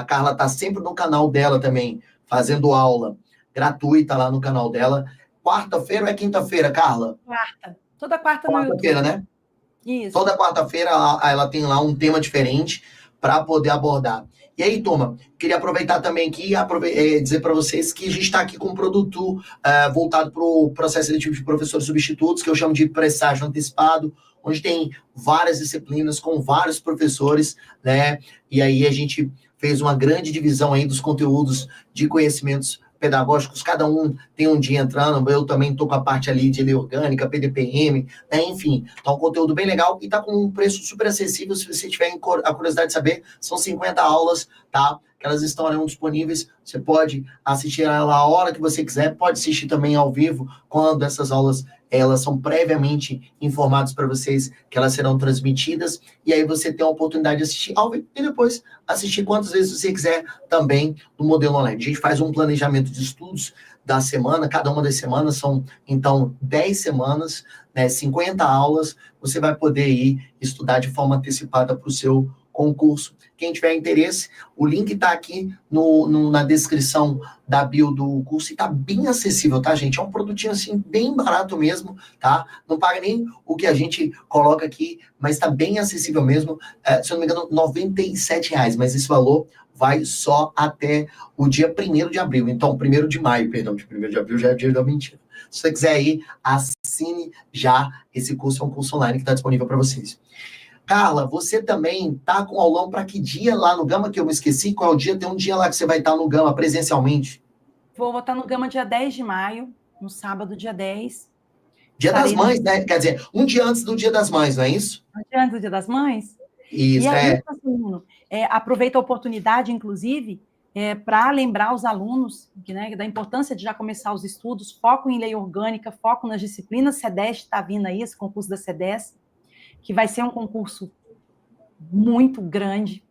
Carla tá sempre no canal dela também, fazendo aula gratuita lá no canal dela. Quarta-feira ou é quinta-feira, Carla? Quarta. Toda quarta no YouTube. Quarta-feira, né? Isso. Toda quarta-feira ela tem lá um tema diferente para poder abordar. E aí, turma, queria aproveitar também aqui e dizer para vocês que a gente está aqui com um produto voltado para o processo seletivo de professores substitutos, que eu chamo de presságio antecipado, onde tem várias disciplinas com vários professores, né? E aí a gente fez uma grande divisão aí dos conteúdos de conhecimentos pedagógicos, cada um tem um dia entrando, eu também estou com a parte ali de lei orgânica, PDPM, né, enfim, tá um conteúdo bem legal e tá com um preço super acessível, se você tiver a curiosidade de saber, são 50 aulas, tá? Que elas estão disponíveis, você pode assistir ela a hora que você quiser, pode assistir também ao vivo, quando essas aulas, elas são previamente informadas para vocês que elas serão transmitidas, e aí você tem a oportunidade de assistir ao vivo e depois assistir quantas vezes você quiser também no modelo online. A gente faz um planejamento de estudos da semana, cada uma das semanas são, então, 10 semanas, né, 50 aulas, você vai poder ir estudar de forma antecipada para o seu concurso. Quem tiver interesse, o link está aqui na descrição da bio do curso e está bem acessível, tá, gente? É um produtinho, assim, bem barato mesmo, tá? Não paga nem o que a gente coloca aqui, mas está bem acessível mesmo. Se eu não me engano, R$ 97,00, mas esse valor vai só até o dia 1º de abril. Então, 1º de maio, perdão, de 1º de abril já é dia da mentira. Se você quiser ir, assine já. Esse curso é um curso online que está disponível para vocês. Carla, você também tá com aulão para que dia lá no Gama, que eu me esqueci? Qual é o dia? Tem um dia lá que você vai estar no Gama presencialmente? Vou estar no Gama dia 10 de maio, no sábado, dia 10. Dia das Mães, né? Quer dizer, um dia antes do Dia das Mães, não é isso? Um dia antes do Dia das Mães? Isso, e aí, aproveito a oportunidade, inclusive, para lembrar os alunos né, da importância de já começar os estudos, foco em lei orgânica, foco nas disciplinas. CEDES está vindo aí, esse concurso da CEDES, que vai ser um concurso muito grande,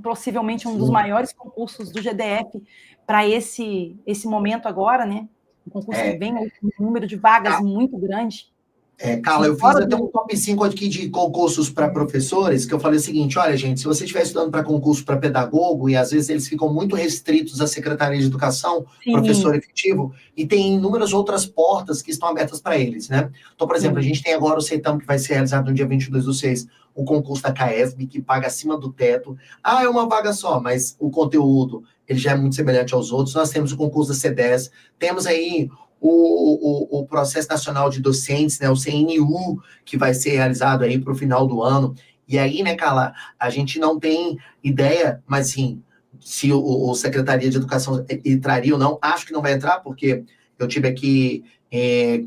possivelmente um dos maiores concursos do GDF para esse momento agora, né? Um concurso que vem com um número de vagas muito grande. Carla, eu fiz até um top 5 aqui de concursos para professores, que eu falei o seguinte, olha, gente, se você estiver estudando para concurso para pedagogo, e às vezes eles ficam muito restritos à Secretaria de Educação, sim, professor efetivo, e tem inúmeras outras portas que estão abertas para eles, né? Então, por exemplo, a gente tem agora o CETAM, que vai ser realizado no dia 22/6, o concurso da CAESB, que paga acima do teto. É uma vaga só, mas o conteúdo, ele já é muito semelhante aos outros. Nós temos o concurso da CEDES, temos aí o Processo Nacional de Docentes, né, o CNU, que vai ser realizado aí para o final do ano. E aí, né, Carla, a gente não tem ideia, mas, assim, se o Secretaria de Educação entraria ou não. Acho que não vai entrar, porque eu tive aqui,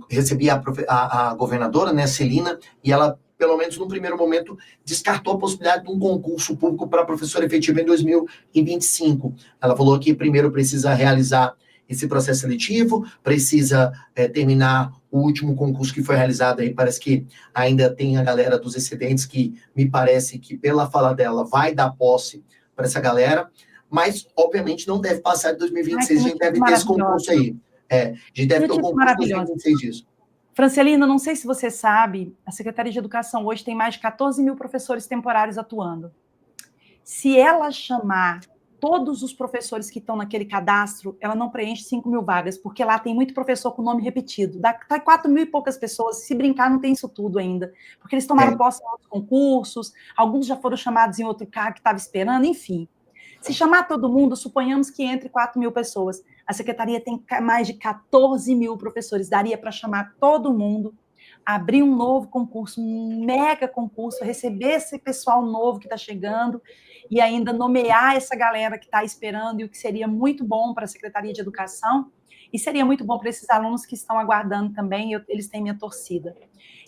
recebi a governadora, né, Celina, e ela, pelo menos no primeiro momento, descartou a possibilidade de um concurso público para professor efetivo em 2025. Ela falou que primeiro precisa realizar esse processo seletivo, precisa terminar o último concurso que foi realizado aí, parece que ainda tem a galera dos excedentes, que me parece que, pela fala dela, vai dar posse para essa galera, mas, obviamente, não deve passar de 2026, a gente deve ter esse concurso aí. A gente deve ter o concurso de 2026 disso. Francelina, não sei se você sabe, a Secretaria de Educação hoje tem mais de 14 mil professores temporários atuando. Se ela chamar todos os professores que estão naquele cadastro, ela não preenche 5 mil vagas, porque lá tem muito professor com nome repetido. Dá 4 mil e poucas pessoas, se brincar não tem isso tudo ainda, porque eles tomaram posse em outros concursos, alguns já foram chamados em outro cargo que estava esperando, enfim. Se chamar todo mundo, suponhamos que entre 4 mil pessoas. A secretaria tem mais de 14 mil professores, daria para chamar todo mundo, abrir um novo concurso, um mega concurso, receber esse pessoal novo que está chegando e ainda nomear essa galera que está esperando, e o que seria muito bom para a Secretaria de Educação, e seria muito bom para esses alunos que estão aguardando também, eles têm minha torcida.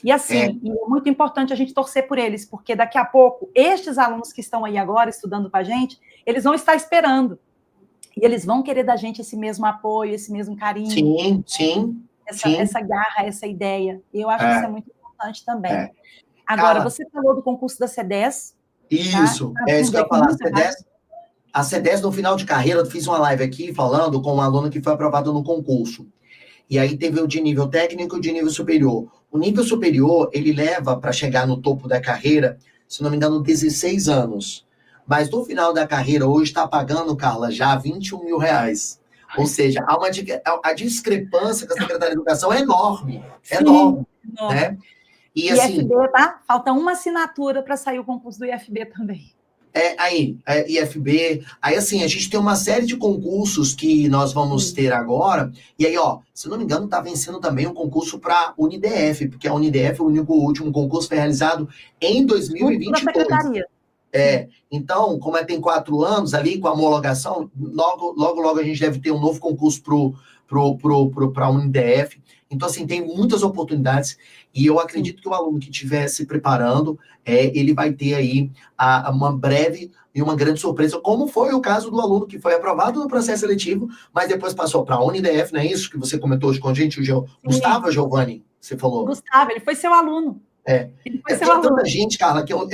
E assim, é muito importante a gente torcer por eles, porque daqui a pouco, estes alunos que estão aí agora estudando com a gente, eles vão estar esperando, e eles vão querer da gente esse mesmo apoio, esse mesmo carinho. Sim. Essa garra, essa ideia. Eu acho que isso é muito importante também. Agora, Carla, você falou do concurso da CEDES. Isso, tá? é isso que eu ia falar. A CEDES, no final de carreira, eu fiz uma live aqui falando com uma aluna que foi aprovada no concurso. E aí teve o de nível técnico e o de nível superior. O nível superior, ele leva para chegar no topo da carreira, se não me engano, 16 anos. Mas no final da carreira, hoje está pagando, Carla, já 21 mil reais. Ou seja, a discrepância com a Secretaria de Educação é enorme. Sim, enorme. Né? E assim, IFB, tá? Falta uma assinatura para sair o concurso do IFB também. IFB. Aí, assim, a gente tem uma série de concursos que nós vamos ter agora. E aí, ó, se não me engano, tá vencendo também um concurso para UniDF, porque a UniDF, o último concurso foi realizado em 2022. Então, como tem 4 anos ali com a homologação, logo a gente deve ter um novo concurso para a UniDF. Então, assim, tem muitas oportunidades, e eu acredito que o aluno que estiver se preparando, ele vai ter aí uma breve e uma grande surpresa, como foi o caso do aluno que foi aprovado no processo seletivo, mas depois passou para a UniDF, não é isso que você comentou hoje com a gente, o Gustavo, Giovanni, você falou? Gustavo, ele foi seu aluno. Tem tanta gente, Carla, que eu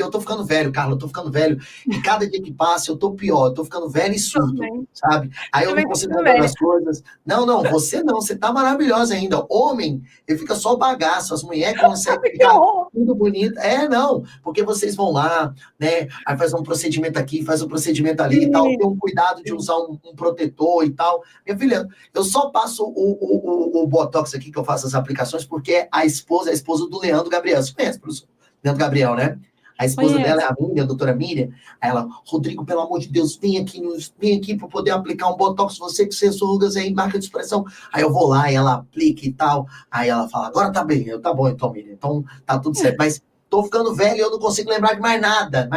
tô ficando velho, Carla, eu tô ficando velho, e cada dia que passa eu tô pior, eu tô ficando velho e surdo, sabe? Aí eu não consigo lembrar as coisas. Não, você tá maravilhosa ainda. Homem, ele fica só bagaço, as mulheres conseguem ficar tudo bonito. Não, porque vocês vão lá, né, aí faz um procedimento aqui, faz um procedimento ali e tal, tem um cuidado de usar um protetor e tal. Minha filha, eu só passo o Botox aqui, que eu faço as aplicações, porque a esposa do Leandro Gabriel. Você conhece, professor? Leandro Gabriel, né? A esposa dela é a Miriam, a doutora Miriam. Aí ela, Rodrigo, pelo amor de Deus, vem aqui para poder aplicar um Botox, você que censura rugas aí, marca de expressão. Aí eu vou lá e ela aplica e tal. Aí ela fala, agora tá bem. Tá bom então, Miriam. Então tá tudo certo. Mas tô ficando velho e eu não consigo lembrar de mais nada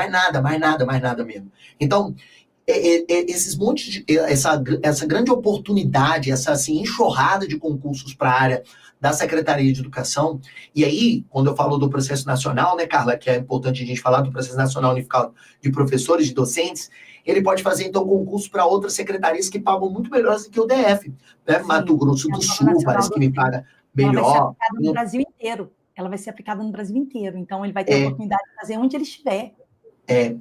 mesmo. Então, esses montes de... Essa grande oportunidade, essa assim, enxurrada de concursos para a área da Secretaria de Educação. E aí, quando eu falo do processo nacional, né, Carla, que é importante a gente falar do processo nacional unificado de professores, de docentes, ele pode fazer, então, concurso para outras secretarias que pagam muito melhor do que o DF. Né? Mato Grosso do Sul, parece que me paga melhor. Ela vai ser aplicada no Brasil inteiro. Ela vai ser aplicada no Brasil inteiro. Então, ele vai ter a oportunidade de fazer onde ele estiver.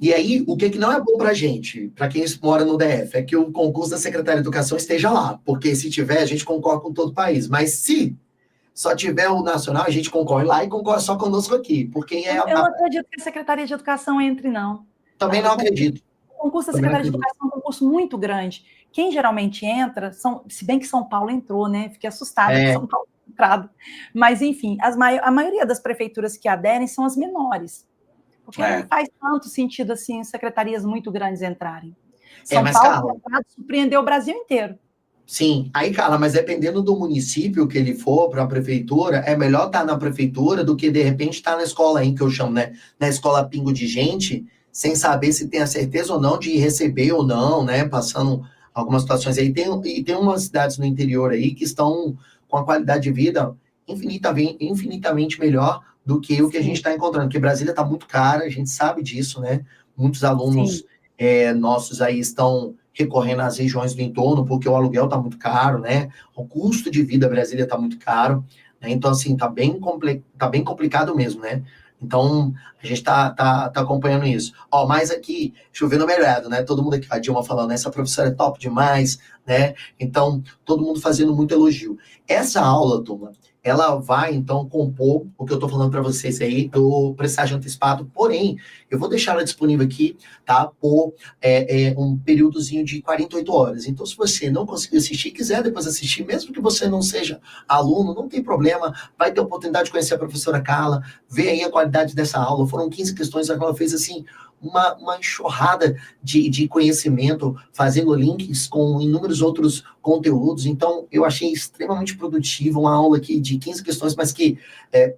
E aí, o que não é bom para a gente, para quem mora no DF, é que o concurso da Secretaria de Educação esteja lá. Porque se tiver, a gente concorre com todo o país. Mas se só tiver o nacional, a gente concorre lá e concorre só conosco aqui. Porque eu não acredito que a Secretaria de Educação entre, não. Também não acredito. O concurso da Secretaria de Educação é um concurso muito grande. Quem geralmente entra, se bem que São Paulo entrou, né? Fiquei assustada que São Paulo entrado. Mas, enfim, a maioria das prefeituras que aderem são as menores. Porque não faz tanto sentido, assim, secretarias muito grandes entrarem. São Paulo surpreendeu o Brasil inteiro. Sim, aí, Carla, mas dependendo do município que ele for para a prefeitura, é melhor estar na prefeitura do que, de repente, estar na escola aí, que eu chamo, né? Na escola Pingo de Gente, sem saber se tem a certeza ou não de receber ou não, né? Passando algumas situações aí. E tem umas cidades no interior aí que estão com a qualidade de vida infinitamente melhor do que o que a gente Sim, está encontrando. Porque Brasília está muito cara, a gente sabe disso, né? Muitos sim, alunos nossos aí estão recorrendo às regiões do entorno, porque o aluguel está muito caro, né? O custo de vida Brasília está muito caro, né? Então, assim, tá bem complicado mesmo, né? Então, a gente tá acompanhando isso. Ó, mas aqui, chovendo melhorado, né? Todo mundo aqui, a Dilma falando, essa professora é top demais, né? Então, todo mundo fazendo muito elogio. Essa aula, turma, ela vai, então, compor o que eu tô falando para vocês aí do presságio antecipado, porém, eu vou deixar ela disponível aqui, tá? Por um períodozinho de 48 horas. Então, se você não conseguir assistir, quiser depois assistir, mesmo que você não seja aluno, não tem problema, vai ter a oportunidade de conhecer a professora Carla, ver aí a qualidade dessa aula. Foram 15 questões, ela fez assim uma enxurrada de conhecimento, fazendo links com inúmeros outros conteúdos. Então, eu achei extremamente produtivo, uma aula aqui de 15 questões, mas que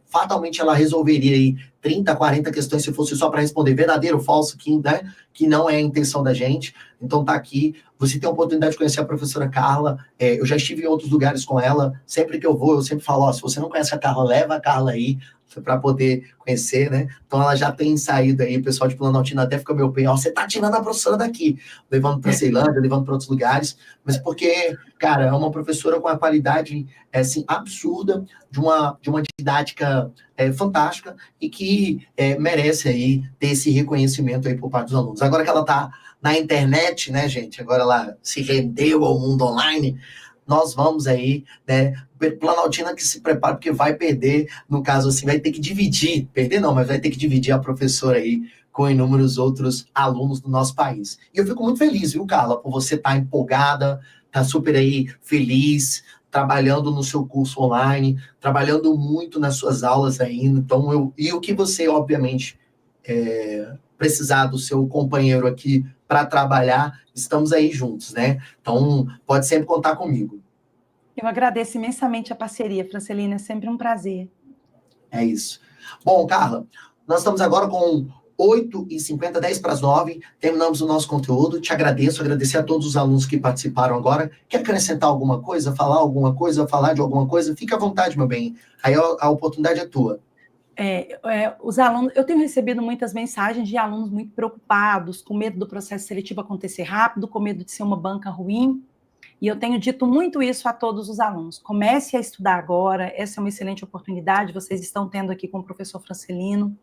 fatalmente ela resolveria aí 30, 40 questões se fosse só para responder verdadeiro ou falso, né, que não é a intenção da gente. Então, tá aqui. Você tem a oportunidade de conhecer a professora Carla. Eu já estive em outros lugares com ela. Sempre que eu vou, eu sempre falo, ó, se você não conhece a Carla, leva a Carla aí para poder conhecer, né? Então ela já tem saído aí, o pessoal de Planaltina até fica meio bem, ó, você tá tirando a professora daqui, levando para Ceilândia, levando para outros lugares, mas porque, cara, é uma professora com a qualidade, assim, absurda, de uma didática fantástica e que merece aí ter esse reconhecimento aí por parte dos alunos. Agora que ela tá na internet, né, gente? Agora ela se rendeu ao mundo online, nós vamos aí, né? Planaltina que se prepara, porque vai perder, no caso assim, vai ter que dividir, perder não, mas vai ter que dividir a professora aí com inúmeros outros alunos do nosso país. E eu fico muito feliz, viu, Carla, por você estar empolgada, tá super aí feliz, trabalhando no seu curso online, trabalhando muito nas suas aulas ainda. Então, e o que você, obviamente, precisar do seu companheiro aqui para trabalhar, estamos aí juntos, né? Então, pode sempre contar comigo. eu agradeço imensamente a parceria, Francelina, é sempre um prazer. É isso. Bom, Carla, nós estamos agora com 8h50, 10 para as 9. Terminamos o nosso conteúdo. Te agradeço, agradecer a todos os alunos que participaram agora. Quer acrescentar alguma coisa, falar alguma coisa, falar de alguma coisa? Fique à vontade, meu bem. Aí a oportunidade é tua. Os alunos, eu tenho recebido muitas mensagens de alunos muito preocupados, com medo do processo seletivo acontecer rápido, com medo de ser uma banca ruim. E eu tenho dito muito isso a todos os alunos. Comece a estudar agora, essa é uma excelente oportunidade, vocês estão tendo aqui com o professor Francelino.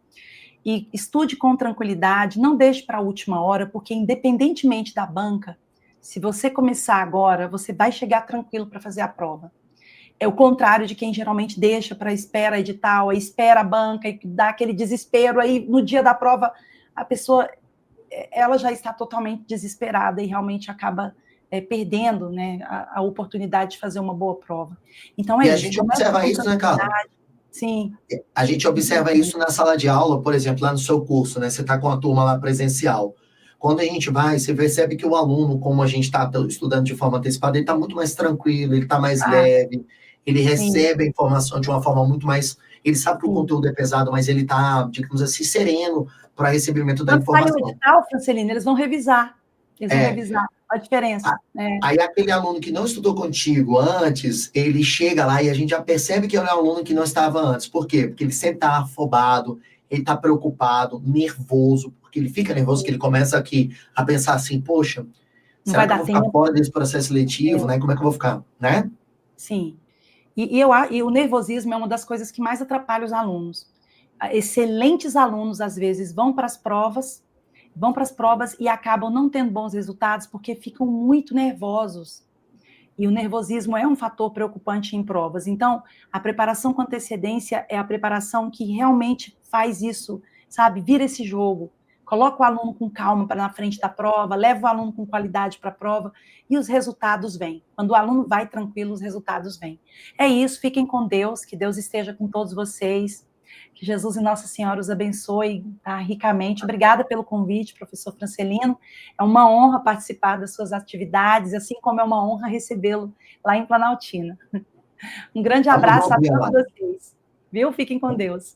E estude com tranquilidade, não deixe para a última hora, porque independentemente da banca, se você começar agora, você vai chegar tranquilo para fazer a prova. É o contrário de quem geralmente deixa para espera edital, espera a banca e dá aquele desespero, aí no dia da prova a pessoa ela já está totalmente desesperada e realmente acaba perdendo, né, a oportunidade de fazer uma boa prova. Então E é a isso, gente comece observa com isso, né, Carla? tranquilidade. Sim. A gente observa isso na sala de aula, por exemplo, lá no seu curso, né? Você está com a turma lá presencial. Quando a gente vai, você percebe que o aluno, como a gente está estudando de forma antecipada, ele está muito mais tranquilo, ele está mais Ah, leve, ele sim, recebe a informação de uma forma muito mais. Ele sabe que o sim. conteúdo é pesado, mas ele está, digamos assim, sereno para recebimento da Quando sai o informação. edital, Francelina, eles vão revisar. Eles vão É, revisar a diferença. Né? aí aquele aluno que não estudou contigo antes, ele chega lá e a gente já percebe que ele é um aluno que não estava antes. Por quê? Porque ele sempre está afobado, ele está preocupado, nervoso, porque ele fica nervoso, que ele começa aqui a pensar assim, poxa, Não será vai que eu dar vou ficar tempo. fora desse processo seletivo, né? Como é que eu vou ficar, né? Sim. E o nervosismo é uma das coisas que mais atrapalha os alunos. Excelentes alunos, às vezes, vão para as provas e acabam não tendo bons resultados porque ficam muito nervosos. E o nervosismo é um fator preocupante em provas. Então, a preparação com antecedência é a preparação que realmente faz isso, sabe? Vira esse jogo. Coloca o aluno com calma para na frente da prova, leva o aluno com qualidade para a prova e os resultados vêm. Quando o aluno vai tranquilo, os resultados vêm. É isso, fiquem com Deus, que Deus esteja com todos vocês, que Jesus e Nossa Senhora os abençoe tá, ricamente. Obrigada pelo convite, professor Francelino. É uma honra participar das suas atividades, assim como é uma honra recebê-lo lá em Planaltina. Um grande Vamos abraço a ver todos lá. vocês. Viu? Fiquem com Deus.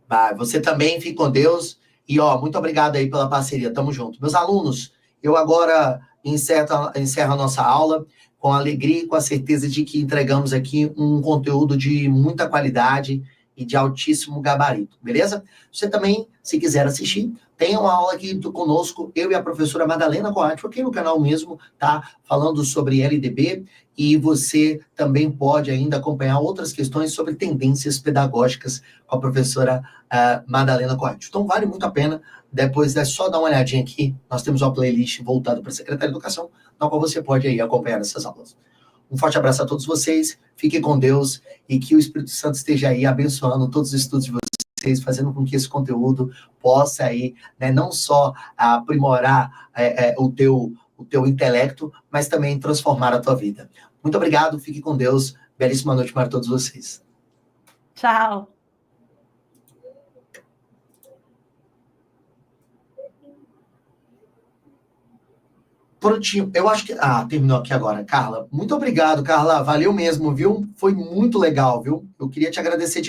Vai, você também, fique com Deus. E, ó, muito obrigado aí pela parceria. Tamo junto. Meus alunos, eu agora encerro a nossa aula com a alegria e com a certeza de que entregamos aqui um conteúdo de muita qualidade e de altíssimo gabarito, beleza? Você também, se quiser assistir, tem uma aula aqui conosco, eu e a professora Madalena Coatro, aqui no canal mesmo, tá? Falando sobre LDB, e você também pode ainda acompanhar outras questões sobre tendências pedagógicas com a professora Madalena Coatro. Então, vale muito a pena. Depois é só dar uma olhadinha aqui, nós temos uma playlist voltada para a Secretaria de Educação, na qual você pode aí acompanhar essas aulas. Um forte abraço a todos vocês, fiquem com Deus e que o Espírito Santo esteja aí abençoando todos os estudos de vocês, fazendo com que esse conteúdo possa aí, né, não só aprimorar o teu intelecto, mas também transformar a tua vida. Muito obrigado, fique com Deus, belíssima noite para todos vocês. Tchau. Prontinho, eu acho que... terminou aqui agora. Carla, muito obrigado, Carla. Valeu mesmo, viu? Foi muito legal, viu? Eu queria te agradecer